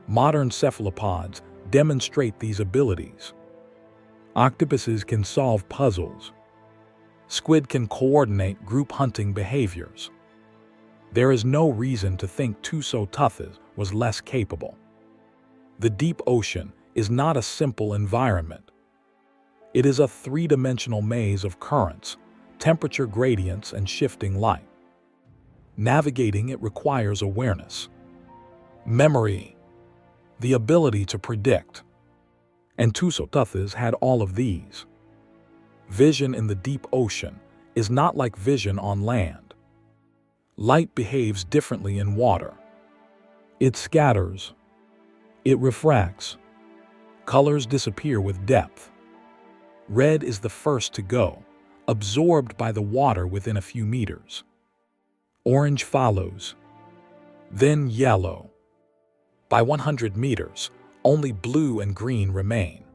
A: Modern cephalopods demonstrate these abilities. Octopuses can solve puzzles. Squid can coordinate group hunting behaviors. There is no reason to think Tusoteuthis was less capable. The deep ocean is not a simple environment. It is a 3-dimensional maze of currents, temperature gradients, and shifting light. Navigating it requires awareness, memory, the ability to predict. And Tusoteuthis had all of these. Vision in the deep ocean is not like vision on land. Light behaves differently in water. It scatters. It refracts. Colors disappear with depth. Red is the first to go, absorbed by the water within a few meters. Orange follows. Then yellow. By 100 meters, only blue and green remain.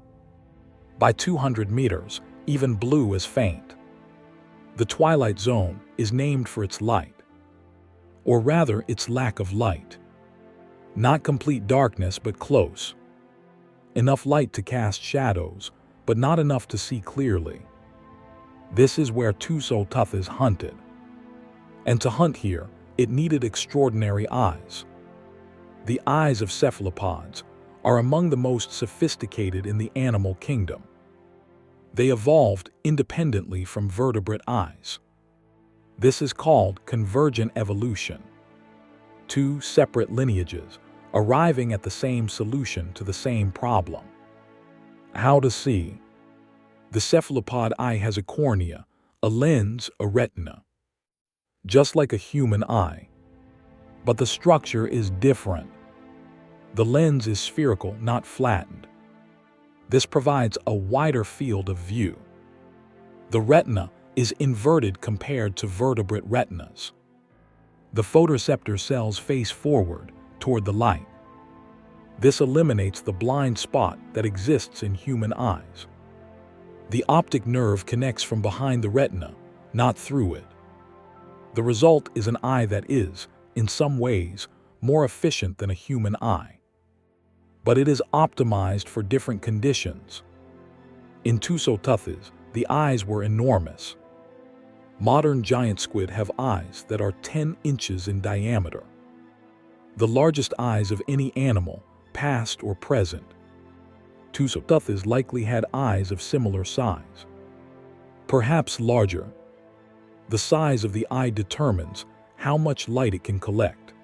A: By 200 meters, even blue is faint. The twilight zone is named for its light, or rather its lack of light. Not complete darkness, but close. Enough light to cast shadows, but not enough to see clearly. This is where Tusoteuthis hunted. And to hunt here, it needed extraordinary eyes. The eyes of cephalopods are among the most sophisticated in the animal kingdom. They evolved independently from vertebrate eyes. This is called convergent evolution. 2 separate lineages arriving at the same solution to the same problem. How to see. The cephalopod eye has a cornea, a lens, a retina. Just like a human eye. But the structure is different. The lens is spherical, not flattened. This provides a wider field of view. The retina is inverted compared to vertebrate retinas. The photoreceptor cells face forward toward the light. This eliminates the blind spot that exists in human eyes. The optic nerve connects from behind the retina, not through it. The result is an eye that is, in some ways, more efficient than a human eye. But it is optimized for different conditions. In Tusoteuthis, the eyes were enormous. Modern giant squid have eyes that are 10 inches in diameter, the largest eyes of any animal, past or present. Tussotuthis likely had eyes of similar size, perhaps larger. The size of the eye determines how much light it can collect.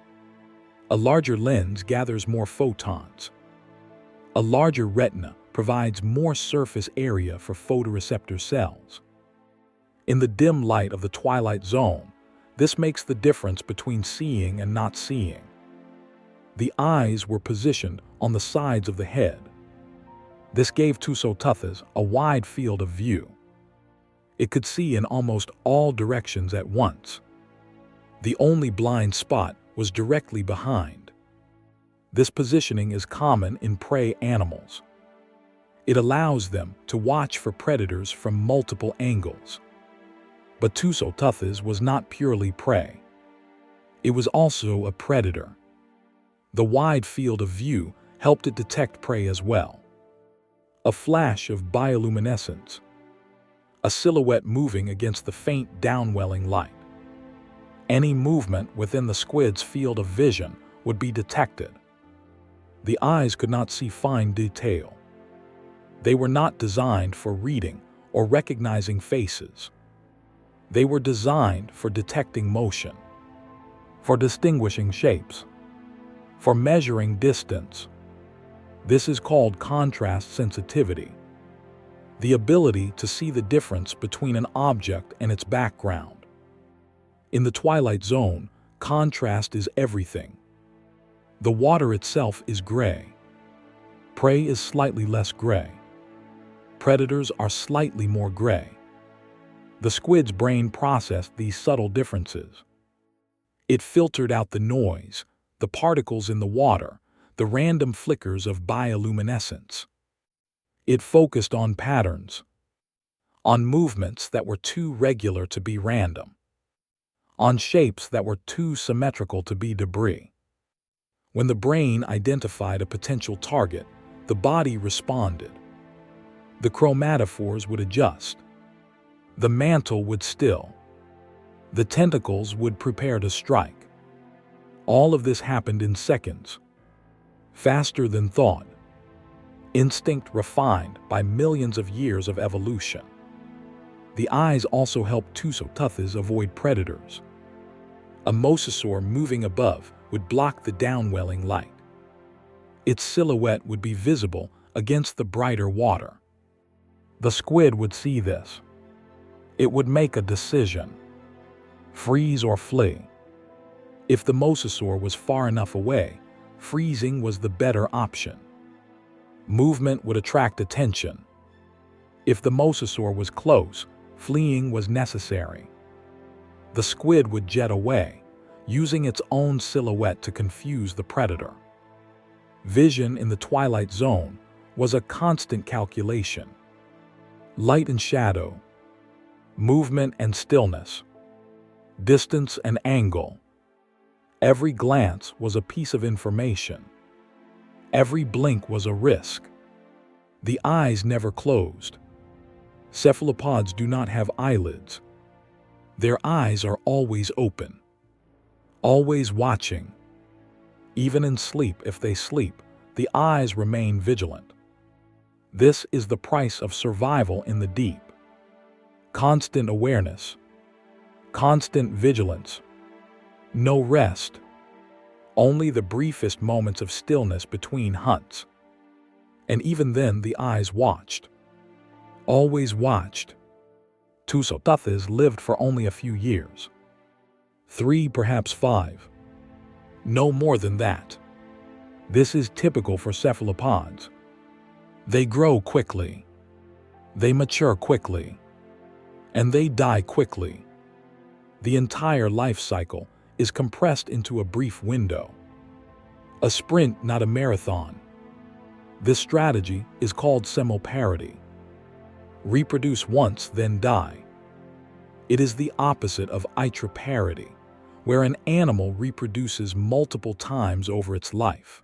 A: A larger lens gathers more photons. A larger retina provides more surface area for photoreceptor cells. In the dim light of the twilight zone, this makes the difference between seeing and not seeing. The eyes were positioned on the sides of the head. This gave Tussotuthis a wide field of view. It could see in almost all directions at once. The only blind spot was directly behind. This positioning is common in prey animals. It allows them to watch for predators from multiple angles. But Tussotuthis was not purely prey. It was also a predator. The wide field of view helped it detect prey as well. A flash of bioluminescence, a silhouette moving against the faint downwelling light. Any movement within the squid's field of vision would be detected. The eyes could not see fine detail. They were not designed for reading or recognizing faces. They were designed for detecting motion, for distinguishing shapes, for measuring distance. This is called contrast sensitivity, the ability to see the difference between an object and its background. In the twilight zone, contrast is everything. The water itself is gray. Prey is slightly less gray. Predators are slightly more gray. The squid's brain processed these subtle differences. It filtered out the noise, the particles in the water, the random flickers of bioluminescence. It focused on patterns, on movements that were too regular to be random, on shapes that were too symmetrical to be debris. When the brain identified a potential target, the body responded. The chromatophores would adjust. The mantle would still. The tentacles would prepare to strike. All of this happened in seconds, faster than thought. Instinct refined by millions of years of evolution. The eyes also helped Tussotuthis avoid predators. A mosasaur moving above would block the downwelling light. Its silhouette would be visible against the brighter water. The squid would see this. It would make a decision: freeze or flee. If the mosasaur was far enough away, freezing was the better option. Movement would attract attention. If the mosasaur was close, fleeing was necessary. The squid would jet away, using its own silhouette to confuse the predator. Vision in the twilight zone was a constant calculation. Light and shadow, movement and stillness, distance and angle. Every glance was a piece of information. Every blink was a risk. The eyes never closed. Cephalopods do not have eyelids. Their eyes are always open, always watching. Even in sleep, if they sleep, the eyes remain vigilant. This is the price of survival in the deep. Constant awareness, constant vigilance, no rest, only the briefest moments of stillness between hunts. And even then the eyes watched, always watched. Tussotuthis lived for only a few years. 3, perhaps 5. No more than that. This is typical for cephalopods. They grow quickly. They mature quickly. And they die quickly. The entire life cycle is compressed into a brief window. A sprint, not a marathon. This strategy is called cephaloparity. Reproduce once, then die. It is the opposite of itraparity, where an animal reproduces multiple times over its life.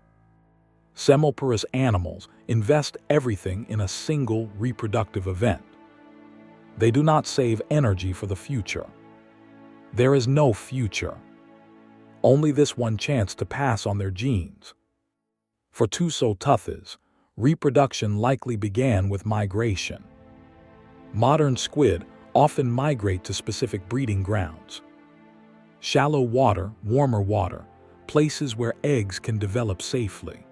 A: Cephaloparous animals invest everything in a single reproductive event. They do not save energy for the future. There is no future, only this one chance to pass on their genes. For Tusotuthes, reproduction likely began with migration. Modern squid often migrate to specific breeding grounds. Shallow water, warmer water, places where eggs can develop safely.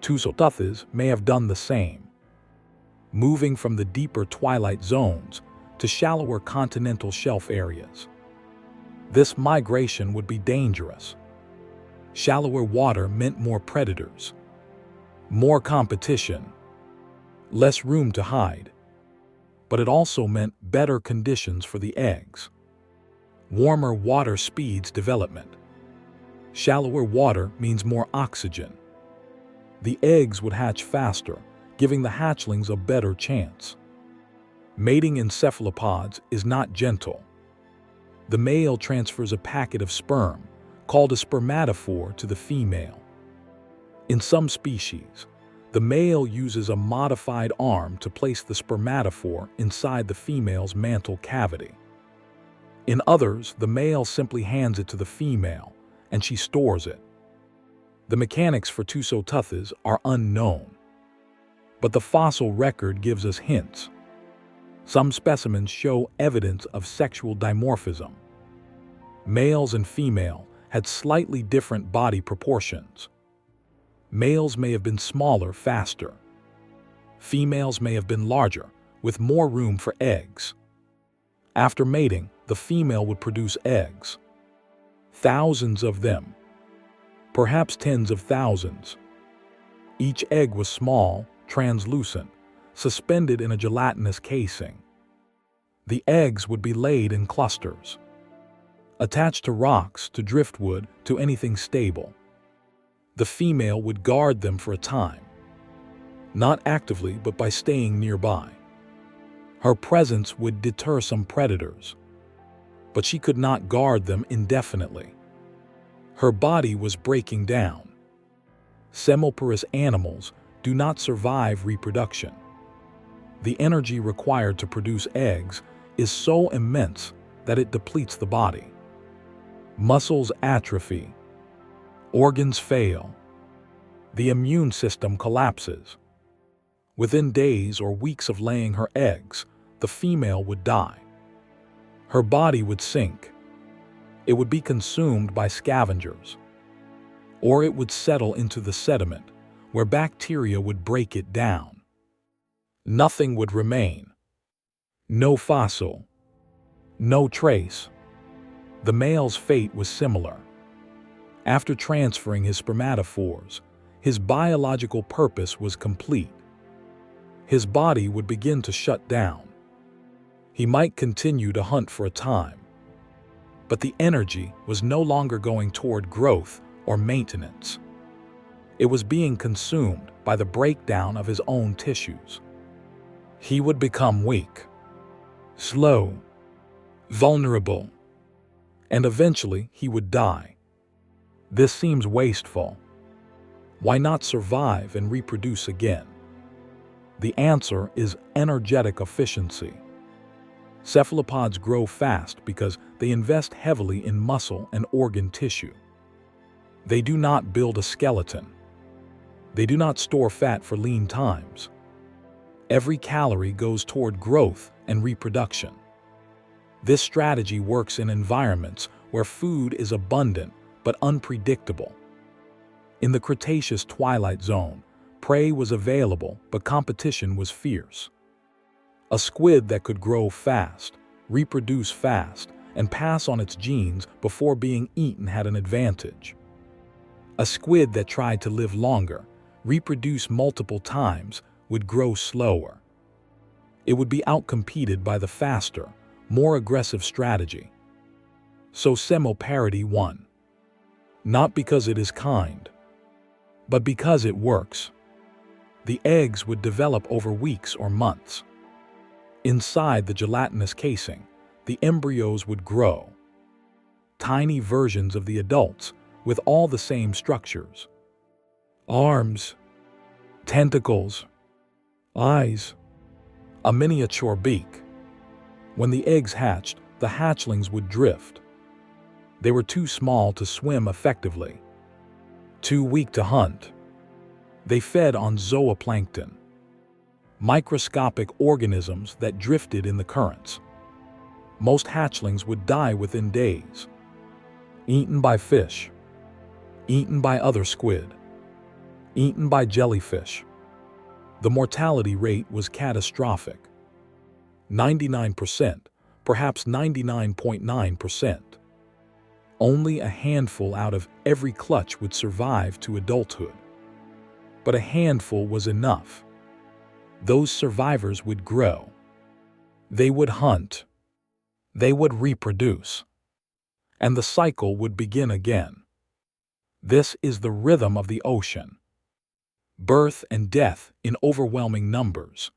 A: Tusotuthes may have done the same, moving from the deeper twilight zones to shallower continental shelf areas. This migration would be dangerous. Shallower water meant more predators, more competition, less room to hide. But it also meant better conditions for the eggs. Warmer water speeds development. Shallower water means more oxygen. The eggs would hatch faster, giving the hatchlings a better chance. Mating in cephalopods is not gentle. The male transfers a packet of sperm, called a spermatophore, to the female. In some species, the male uses a modified arm to place the spermatophore inside the female's mantle cavity. In others, the male simply hands it to the female, and she stores it. The mechanics for Tusotuthes are unknown, but the fossil record gives us hints. Some specimens show evidence of sexual dimorphism. Males and female had slightly different body proportions. Males may have been smaller faster. Females may have been larger, with more room for eggs. After mating, the female would produce eggs. Thousands of them, perhaps tens of thousands. Each egg was small, translucent, suspended in a gelatinous casing. The eggs would be laid in clusters, attached to rocks, to driftwood, to anything stable. The female would guard them for a time, not actively but by staying nearby. Her presence would deter some predators, but she could not guard them indefinitely. Her body was breaking down. Semmelporous animals do not survive reproduction. The energy required to produce eggs is so immense that it depletes the body. Muscles atrophy. Organs fail. The immune system collapses. Within days or weeks of laying her eggs, the female would die. Her body would sink. It would be consumed by scavengers. Or it would settle into the sediment, where bacteria would break it down. Nothing would remain. No fossil. No trace. The male's fate was similar. After transferring his spermatophores, his biological purpose was complete. His body would begin to shut down. He might continue to hunt for a time, but the energy was no longer going toward growth or maintenance. It was being consumed by the breakdown of his own tissues. He would become weak, slow, vulnerable, and eventually he would die. This seems wasteful. Why not survive and reproduce again? The answer is energetic efficiency. Cephalopods grow fast because they invest heavily in muscle and organ tissue. They do not build a skeleton. They do not store fat for lean times. Every calorie goes toward growth and reproduction. This strategy works in environments where food is abundant but unpredictable. In the Cretaceous Twilight Zone, prey was available but competition was fierce. A squid that could grow fast, reproduce fast, and pass on its genes before being eaten had an advantage. A squid that tried to live longer, reproduce multiple times, would grow slower. It would be outcompeted by the faster, more aggressive strategy. So semmelparity won. Not because it is kind, but because it works. The eggs would develop over weeks or months. Inside the gelatinous casing, the embryos would grow. Tiny versions of the adults with all the same structures. Arms, tentacles, eyes, a miniature beak. When the eggs hatched, the hatchlings would drift. They were too small to swim effectively, too weak to hunt. They fed on zooplankton, microscopic organisms that drifted in the currents. Most hatchlings would die within days, eaten by fish, eaten by other squid, eaten by jellyfish. The mortality rate was catastrophic. 99%, perhaps 99.9%. Only a handful out of every clutch would survive to adulthood. But a handful was enough. Those survivors would grow. They would hunt. They would reproduce. And the cycle would begin again. This is the rhythm of the ocean. Birth and death in overwhelming numbers.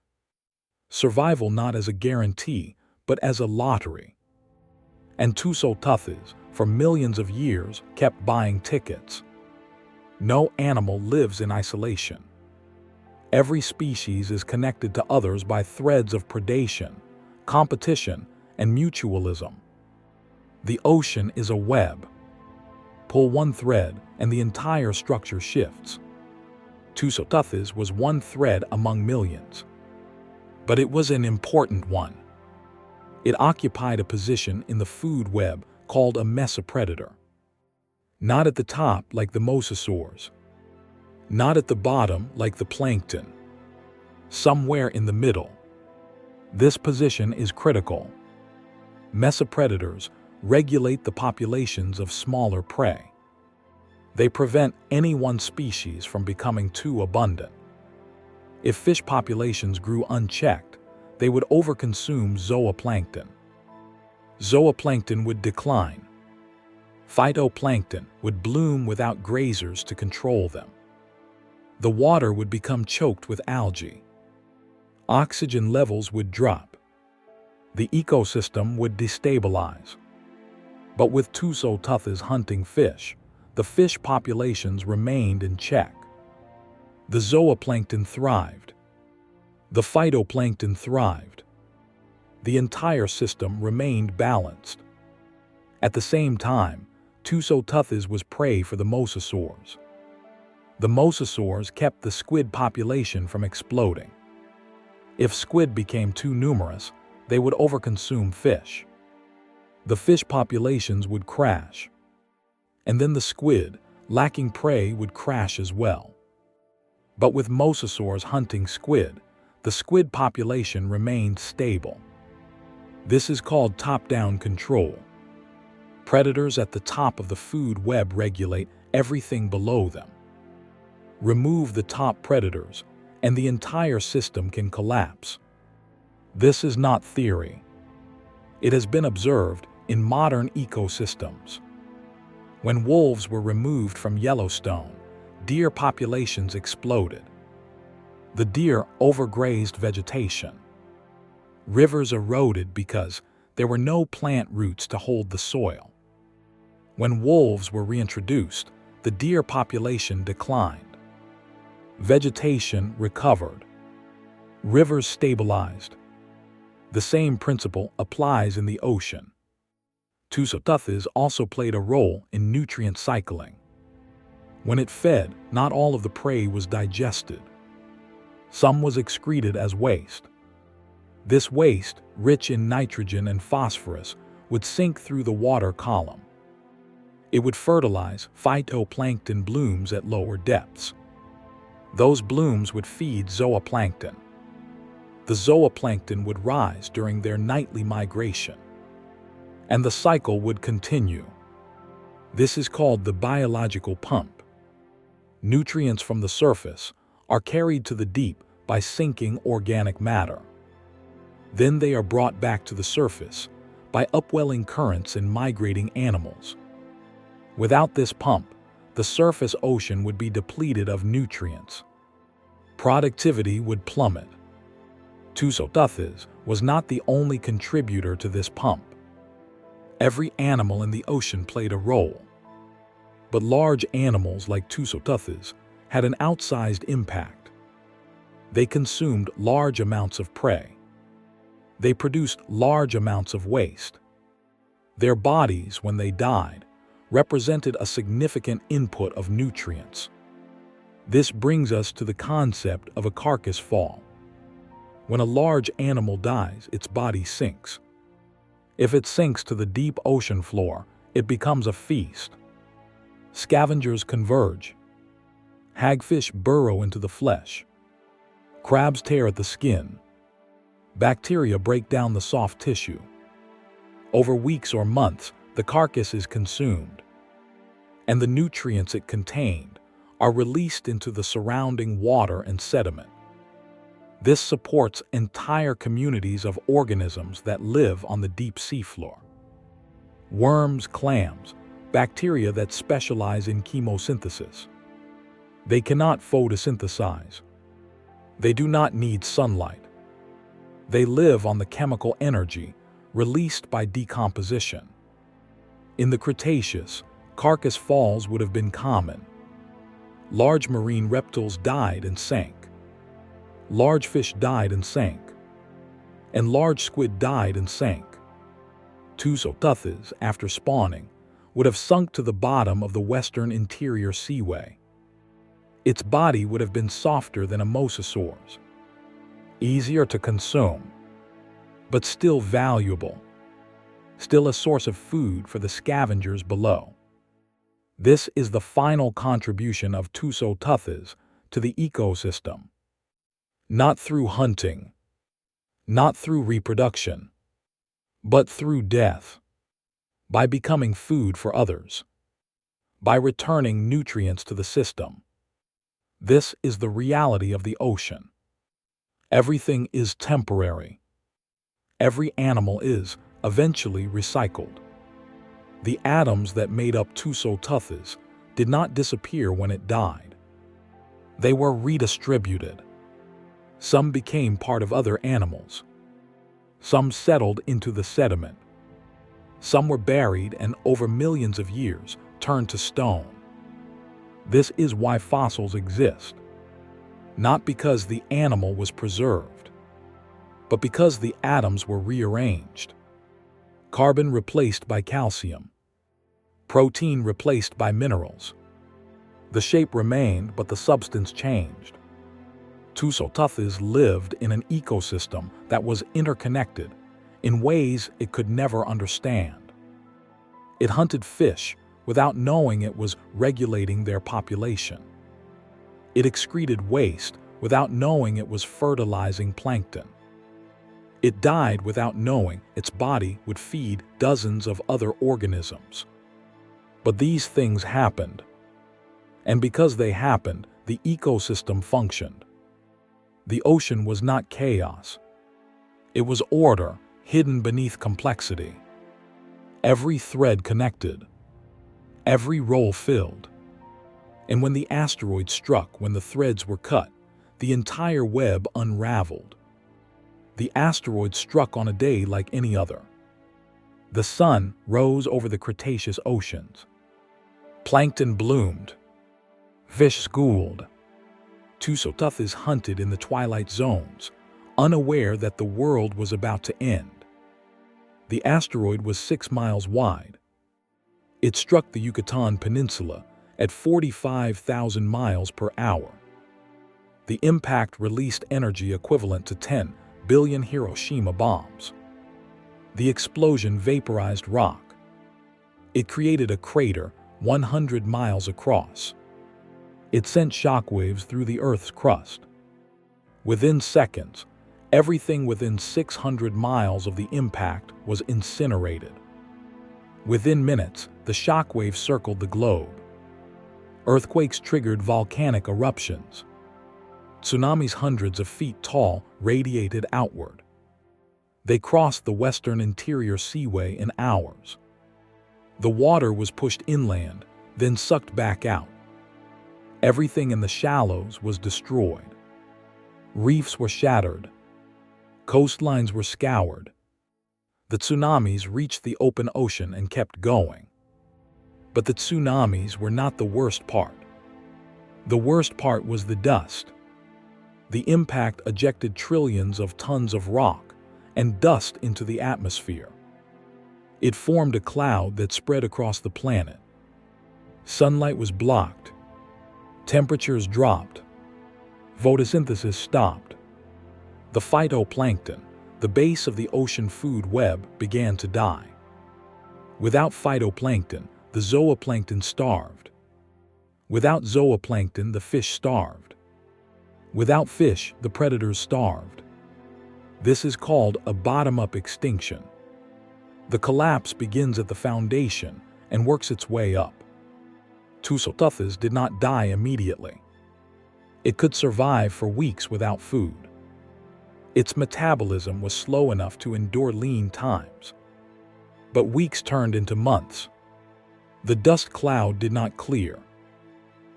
A: Survival not as a guarantee, but as a lottery. And Tusotuthes, for millions of years, kept buying tickets. No animal lives in isolation. Every species is connected to others by threads of predation, competition, and mutualism. The ocean is a web. Pull one thread and the entire structure shifts. Tusotuthes was one thread among millions. But it was an important one. It occupied a position in the food web called a mesopredator. Not at the top like the mosasaurs. Not at the bottom like the plankton. Somewhere in the middle. This position is critical. Mesopredators regulate the populations of smaller prey. They prevent any one species from becoming too abundant. If fish populations grew unchecked, they would overconsume zooplankton. Zooplankton would decline. Phytoplankton would bloom without grazers to control them. The water would become choked with algae. Oxygen levels would drop. The ecosystem would destabilize. But with Tusotuthes hunting fish, the fish populations remained in check. The zooplankton thrived. The phytoplankton thrived. The entire system remained balanced. At the same time, Tusotuthes was prey for the mosasaurs. The mosasaurs kept the squid population from exploding. If squid became too numerous, they would overconsume fish. The fish populations would crash. And then the squid, lacking prey, would crash as well. But with mosasaurs hunting squid, the squid population remained stable. This is called top-down control. Predators at the top of the food web regulate everything below them. Remove the top predators, and the entire system can collapse. This is not theory. It has been observed in modern ecosystems. When wolves were removed from Yellowstone, deer populations exploded. The deer overgrazed vegetation. Rivers eroded because there were no plant roots to hold the soil. When wolves were reintroduced, the deer population declined. Vegetation recovered. Rivers stabilized. The same principle applies in the ocean. Tusotuthes also played a role in nutrient cycling. When it fed, not all of the prey was digested. Some was excreted as waste. This waste, rich in nitrogen and phosphorus, would sink through the water column. It would fertilize phytoplankton blooms at lower depths. Those blooms would feed zooplankton. The zooplankton would rise during their nightly migration. And the cycle would continue. This is called the biological pump. Nutrients from the surface are carried to the deep by sinking organic matter. Then they are brought back to the surface by upwelling currents and migrating animals. Without this pump, the surface ocean would be depleted of nutrients. Productivity would plummet. Tusotuthes was not the only contributor to this pump. Every animal in the ocean played a role. But large animals like Tusotuthes had an outsized impact. They consumed large amounts of prey. They produced large amounts of waste. Their bodies, when they died, represented a significant input of nutrients. This brings us to the concept of a carcass fall. When a large animal dies, its body sinks. If it sinks to the deep ocean floor, it becomes a feast. Scavengers converge. Hagfish burrow into the flesh. Crabs tear at the skin. Bacteria break down the soft tissue. Over weeks or months, the carcass is consumed, and the nutrients it contained are released into the surrounding water and sediment. This supports entire communities of organisms that live on the deep seafloor. Worms, clams, bacteria that specialize in chemosynthesis. They cannot photosynthesize. They do not need sunlight. They live on the chemical energy released by decomposition. In the Cretaceous, carcass falls would have been common. Large marine reptiles died and sank. Large fish died and sank. And large squid died and sank. Tussotuthis, after spawning, would have sunk to the bottom of the western interior seaway. Its body would have been softer than a mosasaur's, easier to consume, but still valuable, still a source of food for the scavengers below. This is the final contribution of Tussotuthis to the ecosystem. Not through hunting, not through reproduction, but through death, by becoming food for others, by returning nutrients to the system. This is the reality of the ocean. Everything is temporary. Every animal is eventually recycled. The atoms that made up Tussotuthis did not disappear when it died. They were redistributed. Some became part of other animals. Some settled into the sediment. Some were buried and over millions of years turned to stone. This is why fossils exist. Not because the animal was preserved, but because the atoms were rearranged. Carbon replaced by calcium. Protein replaced by minerals. The shape remained, but the substance changed. Tussotuthis lived in an ecosystem that was interconnected in ways it could never understand. It hunted fish without knowing it was regulating their population. It excreted waste without knowing it was fertilizing plankton. It died without knowing its body would feed dozens of other organisms. But these things happened. And because they happened, the ecosystem functioned. The ocean was not chaos. It was order hidden beneath complexity. Every thread connected. Every role filled. And when the asteroid struck, when the threads were cut, the entire web unraveled. The asteroid struck on a day like any other. The sun rose over the Cretaceous oceans. Plankton bloomed. Fish schooled. Tussotuthis hunted in the twilight zones, unaware that the world was about to end. The asteroid was 6 miles wide. It struck the Yucatan Peninsula at 45,000 miles per hour. The impact released energy equivalent to 10 billion Hiroshima bombs. The explosion vaporized rock. It created a crater 100 miles across. It sent shockwaves through the Earth's crust. Within seconds, everything within 600 miles of the impact was incinerated. Within minutes, the shockwave circled the globe. Earthquakes triggered volcanic eruptions. Tsunamis hundreds of feet tall radiated outward. They crossed the western interior seaway in hours. The water was pushed inland, then sucked back out. Everything in the shallows was destroyed. Reefs were shattered. Coastlines were scoured. The tsunamis reached the open ocean and kept going. But the tsunamis were not the worst part. The worst part was the dust. The impact ejected trillions of tons of rock and dust into the atmosphere. It formed a cloud that spread across the planet. Sunlight was blocked. Temperatures dropped. Photosynthesis stopped. The phytoplankton, the base of the ocean food web, began to die. Without phytoplankton, the zooplankton starved. Without zooplankton, the fish starved. Without fish, the predators starved. This is called a bottom-up extinction. The collapse begins at the foundation and works its way up. Tussotuthis did not die immediately. It could survive for weeks without food. Its metabolism was slow enough to endure lean times. But weeks turned into months. The dust cloud did not clear.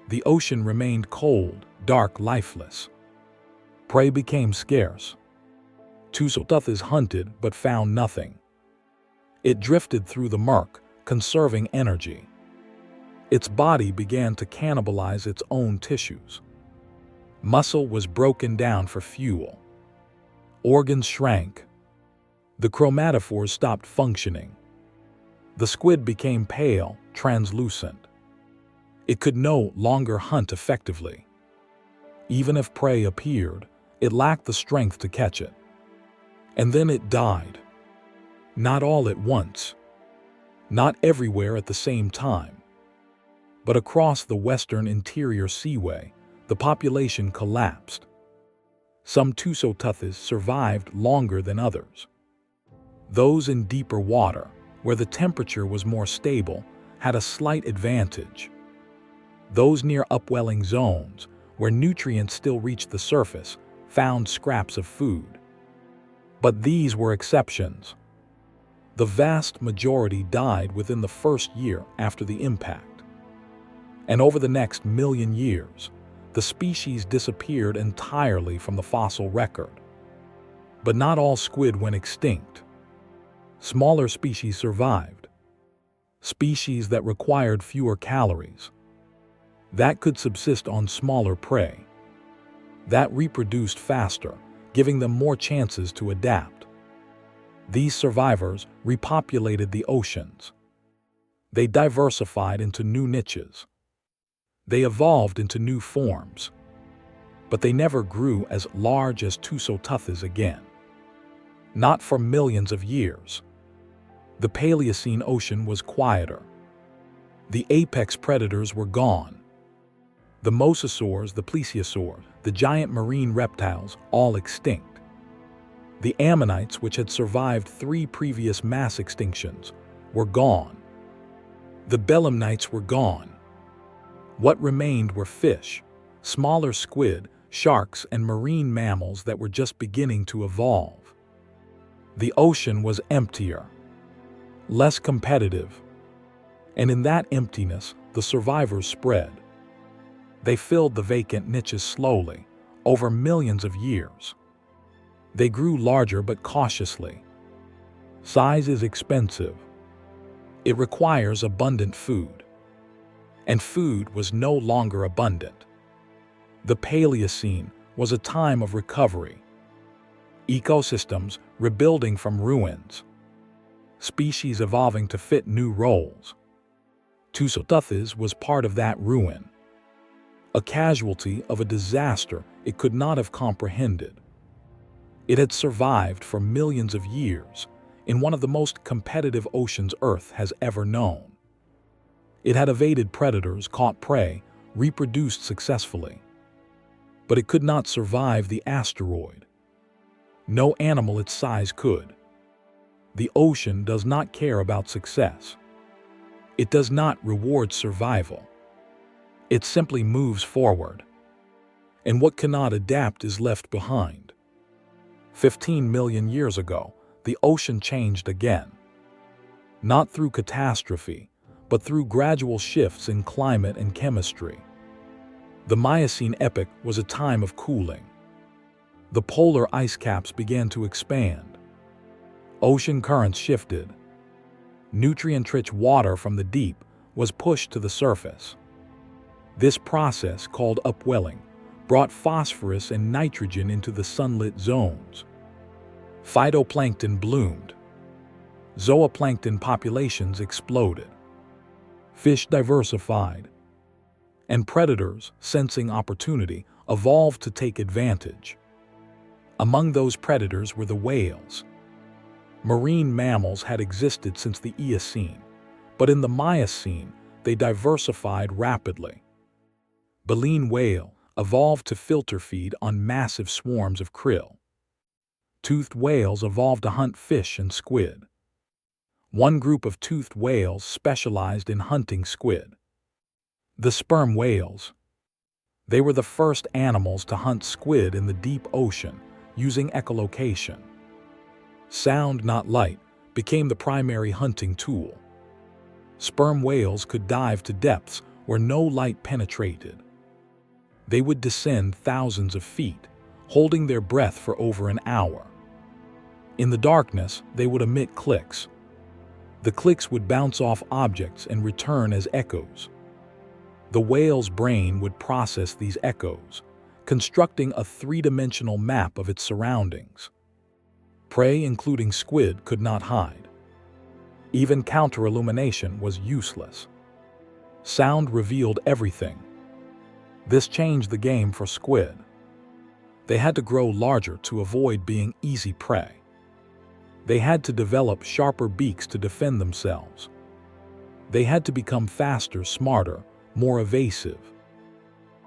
A: The ocean remained cold, dark, lifeless. Prey became scarce. Tussotuthis hunted but found nothing. It drifted through the murk, conserving energy. Its body began to cannibalize its own tissues. Muscle was broken down for fuel. Organs shrank. The chromatophores stopped functioning. The squid became pale, translucent. It could no longer hunt effectively. Even if prey appeared, it lacked the strength to catch it. And then it died. Not all at once. Not everywhere at the same time. But across the western interior seaway, the population collapsed. Some Tussotuthis survived longer than others. Those in deeper water, where the temperature was more stable, had a slight advantage. Those near upwelling zones, where nutrients still reached the surface, found scraps of food. But these were exceptions. The vast majority died within the first year after the impact. And over the next million years, the species disappeared entirely from the fossil record. But not all squid went extinct. Smaller species survived. Species that required fewer calories. That could subsist on smaller prey. That reproduced faster, giving them more chances to adapt. These survivors repopulated the oceans. They diversified into new niches. They evolved into new forms. But they never grew as large as Tussotuthis again. Not for millions of years. The Paleocene ocean was quieter. The apex predators were gone. The mosasaurs, the plesiosaurs, the giant marine reptiles, all extinct. The ammonites, which had survived 3 previous mass extinctions, were gone. The belemnites were gone. What remained were fish, smaller squid, sharks, and marine mammals that were just beginning to evolve. The ocean was emptier, less competitive, and in that emptiness, the survivors spread. They filled the vacant niches slowly, over millions of years. They grew larger but cautiously. Size is expensive. It requires abundant food. And food was no longer abundant. The Paleocene was a time of recovery. Ecosystems rebuilding from ruins. Species evolving to fit new roles. Tussotuthis was part of that ruin. A casualty of a disaster it could not have comprehended. It had survived for millions of years in one of the most competitive oceans Earth has ever known. It had evaded predators, caught prey, reproduced successfully. But it could not survive the asteroid. No animal its size could. The ocean does not care about success. It does not reward survival. It simply moves forward. And what cannot adapt is left behind. 15 million years ago, the ocean changed again. Not through catastrophe, but through gradual shifts in climate and chemistry. The Miocene epoch was a time of cooling. The polar ice caps began to expand. Ocean currents shifted. Nutrient-rich water from the deep was pushed to the surface. This process, called upwelling, brought phosphorus and nitrogen into the sunlit zones. Phytoplankton bloomed. Zooplankton populations exploded. Fish diversified. And predators, sensing opportunity, evolved to take advantage. Among those predators were the whales. Marine mammals had existed since the Eocene, but in the Miocene, they diversified rapidly. Baleen whale evolved to filter feed on massive swarms of krill. Toothed whales evolved to hunt fish and squid. One group of toothed whales specialized in hunting squid. The sperm whales. They were the first animals to hunt squid in the deep ocean using echolocation. Sound, not light, became the primary hunting tool. Sperm whales could dive to depths where no light penetrated. They would descend thousands of feet, holding their breath for over an hour. In the darkness, they would emit clicks. The clicks would bounce off objects and return as echoes. The whale's brain would process these echoes, constructing a three-dimensional map of its surroundings. Prey, including squid, could not hide. Even counter-illumination was useless. Sound revealed everything. This changed the game for squid. They had to grow larger to avoid being easy prey. They had to develop sharper beaks to defend themselves. They had to become faster, smarter, more evasive.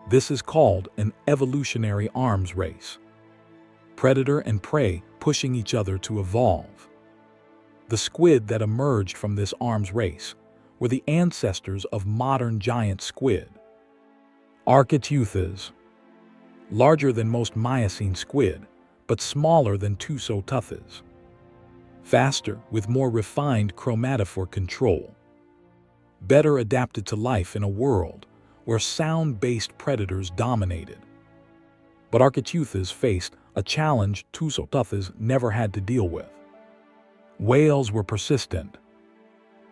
A: This is called an evolutionary arms race. Predator and prey pushing each other to evolve. The squid that emerged from this arms race were the ancestors of modern giant squid. Architeuthis. Larger than most Miocene squid, but smaller than Tussotuthis. Faster, with more refined chromatophore control. Better adapted to life in a world where sound-based predators dominated. But Architeuthis faced a challenge Tussotuthis never had to deal with. Whales were persistent.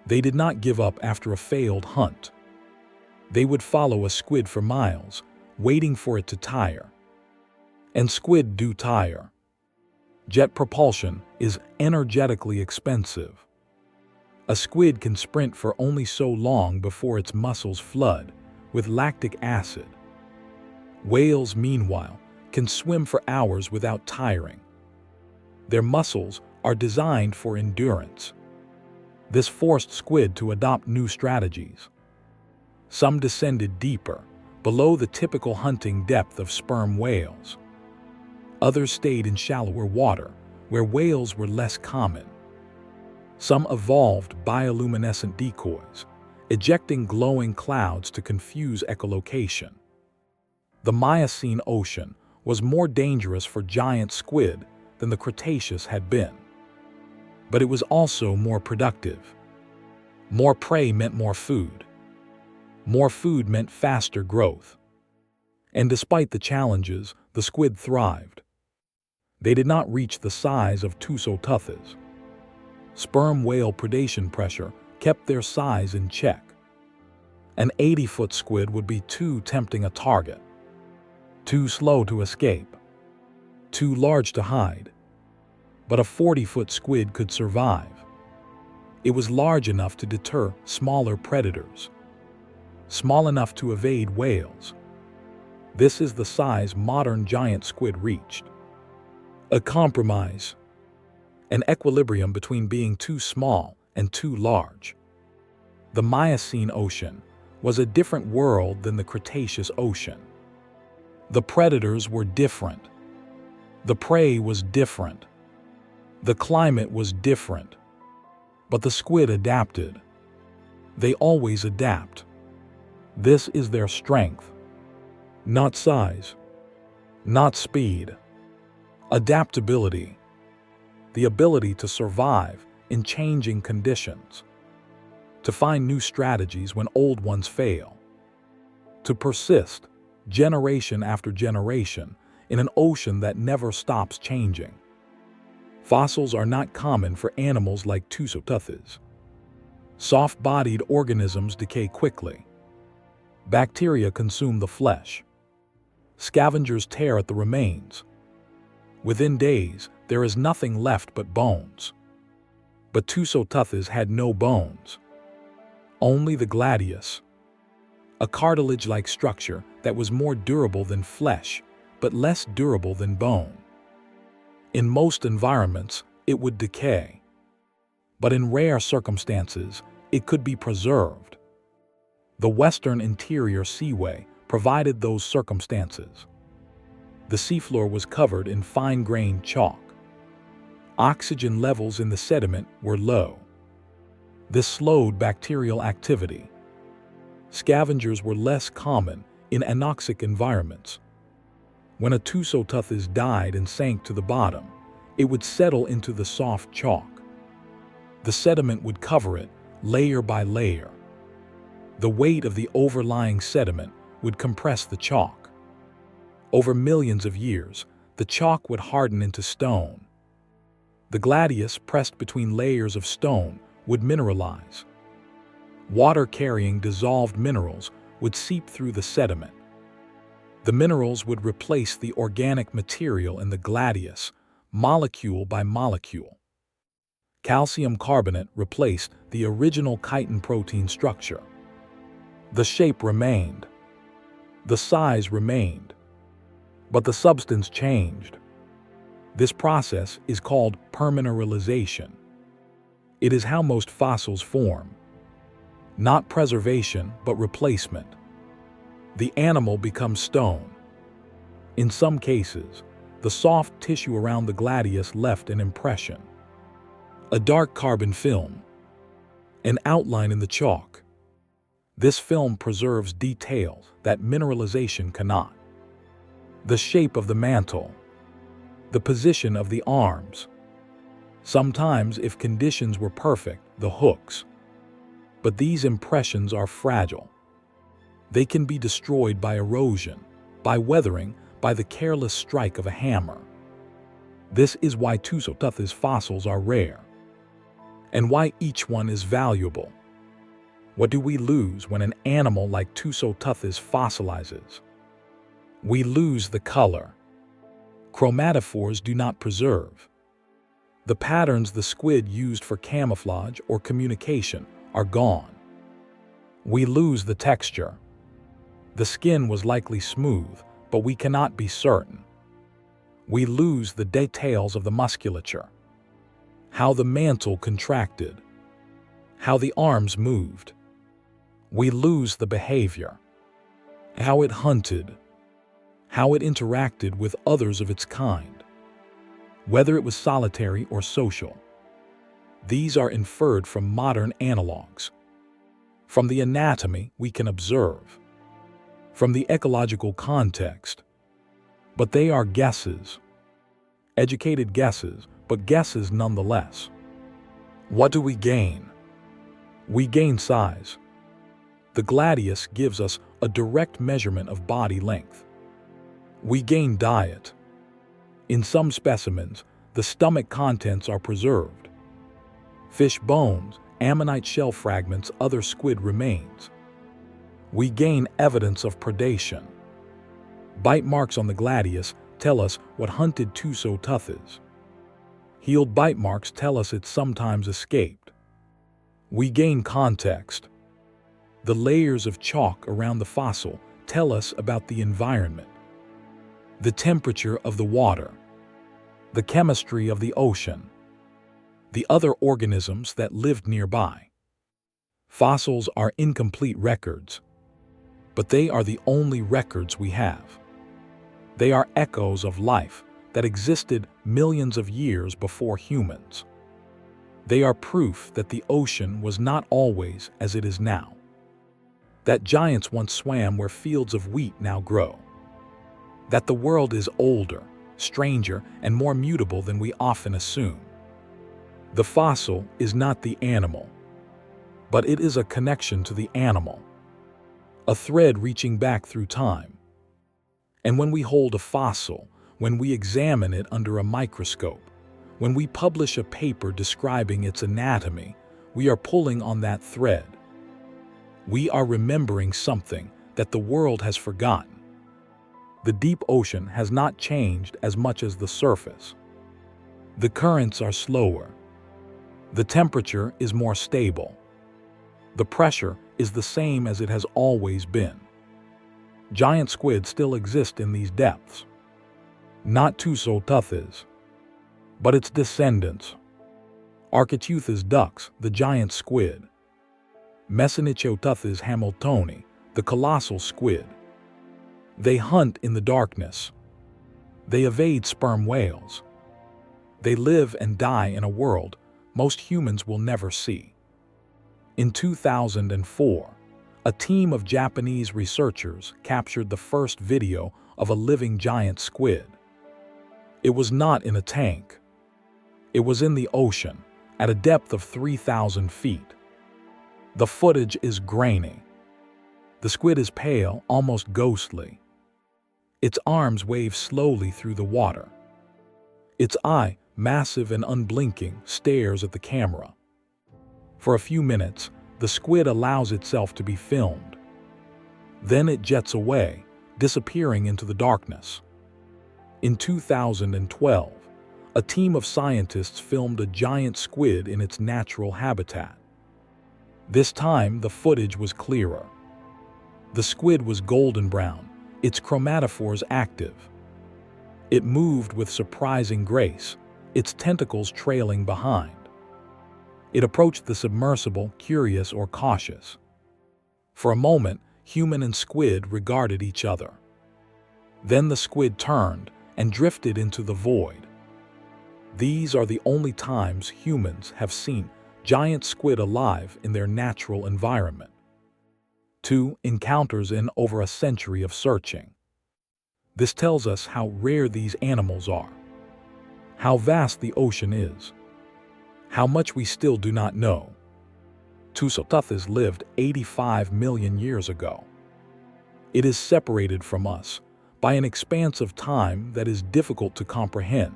A: They did not give up after a failed hunt. They would follow a squid for miles, waiting for it to tire. And squid do tire. Jet propulsion is energetically expensive. A squid can sprint for only so long before its muscles flood with lactic acid. Whales, meanwhile, can swim for hours without tiring. Their muscles are designed for endurance. This forced squid to adopt new strategies. Some descended deeper, below the typical hunting depth of sperm whales. Others stayed in shallower water, where whales were less common. Some evolved bioluminescent decoys, ejecting glowing clouds to confuse echolocation. The Miocene Ocean was more dangerous for giant squid than the Cretaceous had been. But it was also more productive. More prey meant more food. More food meant faster growth. And despite the challenges, the squid thrived. They did not reach the size of Tussotuthis. Sperm whale predation pressure kept their size in check. An 80-foot squid would be too tempting a target. Too slow to escape. Too large to hide. But a 40-foot squid could survive. It was large enough to deter smaller predators. Small enough to evade whales. This is the size modern giant squid reached. A compromise. An equilibrium between being too small and too large. The Miocene Ocean was a different world than the Cretaceous Ocean. The predators were different. The prey was different. The climate was different. But the squid adapted. They always adapt. This is their strength. Not size. Not speed. Adaptability. The ability to survive in changing conditions. To find new strategies when old ones fail. To persist, generation after generation, in an ocean that never stops changing. Fossils are not common for animals like Tussotuthis. Soft-bodied organisms decay quickly. Bacteria consume the flesh. Scavengers tear at the remains. Within days, there is nothing left but bones. But Tusoteuthis had no bones. Only the gladius, a cartilage-like structure that was more durable than flesh, but less durable than bone. In most environments, it would decay. But in rare circumstances, it could be preserved. The Western Interior Seaway provided those circumstances. The seafloor was covered in fine-grained chalk. Oxygen levels in the sediment were low. This slowed bacterial activity. Scavengers were less common in anoxic environments. When a Tusoteuthis died and sank to the bottom, it would settle into the soft chalk. The sediment would cover it, layer by layer. The weight of the overlying sediment would compress the chalk. Over millions of years, the chalk would harden into stone. The gladius, pressed between layers of stone, would mineralize. Water-carrying dissolved minerals would seep through the sediment. The minerals would replace the organic material in the gladius, molecule by molecule. Calcium carbonate replaced the original chitin protein structure. The shape remained. The size remained. But the substance changed. This process is called permineralization. It is how most fossils form. Not preservation, but replacement. The animal becomes stone. In some cases, the soft tissue around the gladius left an impression. A dark carbon film. An outline in the chalk. This film preserves details that mineralization cannot. The shape of the mantle. The position of the arms. Sometimes, if conditions were perfect, the hooks. But these impressions are fragile. They can be destroyed by erosion, by weathering, by the careless strike of a hammer. This is why Tusoteuthis fossils are rare, and why each one is valuable. What do we lose when an animal like Tusoteuthis fossilizes? We lose the color. Chromatophores do not preserve. The patterns the squid used for camouflage or communication are gone. We lose the texture. The skin was likely smooth, but we cannot be certain. We lose the details of the musculature. How the mantle contracted. How the arms moved. We lose the behavior. How it hunted. How it interacted with others of its kind. Whether it was solitary or social. These are inferred from modern analogs. From the anatomy we can observe. From the ecological context. But they are guesses. Educated guesses, but guesses nonetheless. What do we gain? We gain size. The gladius gives us a direct measurement of body length. We gain diet. In some specimens, the stomach contents are preserved. Fish bones, ammonite shell fragments, other squid remains. We gain evidence of predation. Bite marks on the gladius tell us what hunted Tusoteuthis. Healed bite marks tell us it sometimes escaped. We gain context. The layers of chalk around the fossil tell us about the environment. The temperature of the water. The chemistry of the ocean. The other organisms that lived nearby. Fossils are incomplete records, but they are the only records we have. They are echoes of life that existed millions of years before humans. They are proof that the ocean was not always as it is now. That giants once swam where fields of wheat now grow. That the world is older, stranger, and more mutable than we often assume. The fossil is not the animal, but it is a connection to the animal, a thread reaching back through time. And when we hold a fossil, when we examine it under a microscope, when we publish a paper describing its anatomy, we are pulling on that thread. We are remembering something that the world has forgotten. The deep ocean has not changed as much as the surface. The currents are slower. The temperature is more stable. The pressure is the same as it has always been. Giant squid still exist in these depths. Not Tusoteuthis, but its descendants. Architeuthis ducks, the giant squid. Mesonichoteuthis hamiltoni, the colossal squid. They hunt in the darkness. They evade sperm whales. They live and die in a world most humans will never see. In 2004, a team of Japanese researchers captured the first video of a living giant squid. It was not in a tank. It was in the ocean, at a depth of 3,000 feet. The footage is grainy. The squid is pale, almost ghostly. Its arms wave slowly through the water. Its eye, massive and unblinking, stares at the camera. For a few minutes, the squid allows itself to be filmed. Then it jets away, disappearing into the darkness. In 2012, a team of scientists filmed a giant squid in its natural habitat. This time, the footage was clearer. The squid was golden brown, its chromatophores active. It moved with surprising grace, its tentacles trailing behind. It approached the submersible, curious or cautious. For a moment, human and squid regarded each other. Then the squid turned and drifted into the void. These are the only times humans have seen giant squid alive in their natural environment. 2 encounters in over a century of searching. This tells us how rare these animals are, how vast the ocean is, how much we still do not know. Tusoteuthis lived 85 million years ago. It is separated from us by an expanse of time that is difficult to comprehend.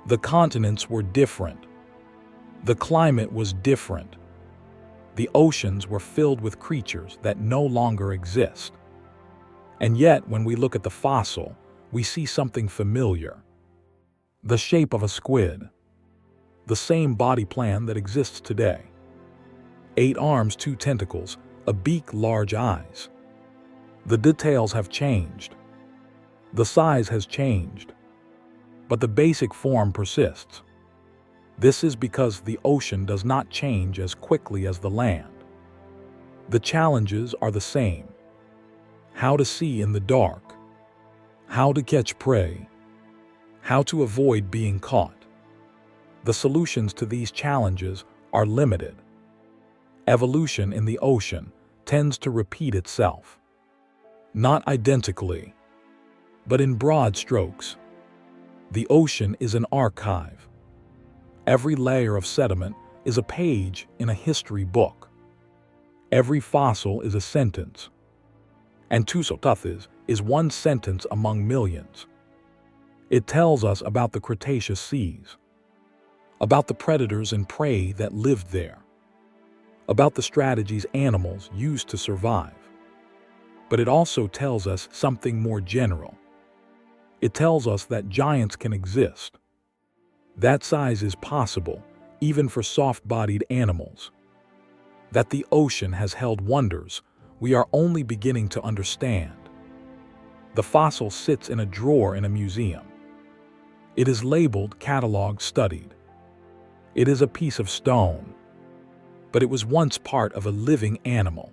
A: The continents were different. The climate was different. The oceans were filled with creatures that no longer exist. And yet, when we look at the fossil, we see something familiar. The shape of a squid. The same body plan that exists today. 8 arms, 2 tentacles, a beak, large eyes. The details have changed. The size has changed. But the basic form persists. This is because the ocean does not change as quickly as the land. The challenges are the same. How to see in the dark. How to catch prey. How to avoid being caught. The solutions to these challenges are limited. Evolution in the ocean tends to repeat itself. Not identically, but in broad strokes. The ocean is an archive. Every layer of sediment is a page in a history book. Every fossil is a sentence. And Tusoteuthis is one sentence among millions. It tells us about the Cretaceous seas, about the predators and prey that lived there, about the strategies animals used to survive. But it also tells us something more general. It tells us that giants can exist. That size is possible, even for soft-bodied animals. That the ocean has held wonders we are only beginning to understand. The fossil sits in a drawer in a museum. It is labeled, cataloged, studied. It is a piece of stone. But it was once part of a living animal.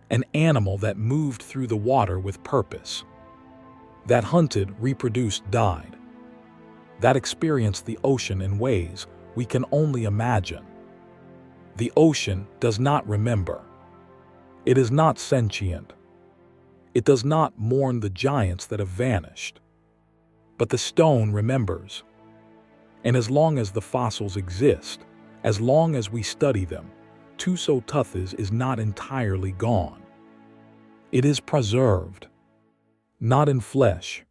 A: An animal that moved through the water with purpose. That hunted, reproduced, died. That experienced the ocean in ways we can only imagine. The ocean does not remember. It is not sentient. It does not mourn the giants that have vanished. But the stone remembers. And as long as the fossils exist, as long as we study them, Tusoteuthis is not entirely gone. It is preserved, not in flesh,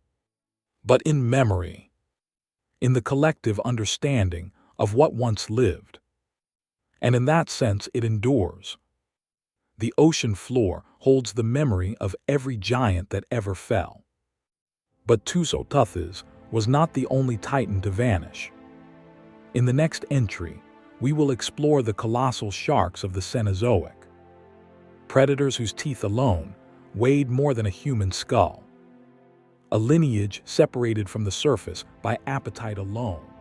A: but in memory, in the collective understanding of what once lived. And in that sense, it endures. The ocean floor holds the memory of every giant that ever fell. But Tusoteuthis was not the only titan to vanish. In the next entry, we will explore the colossal sharks of the Cenozoic, predators whose teeth alone weighed more than a human skull, a lineage separated from the surface by appetite alone.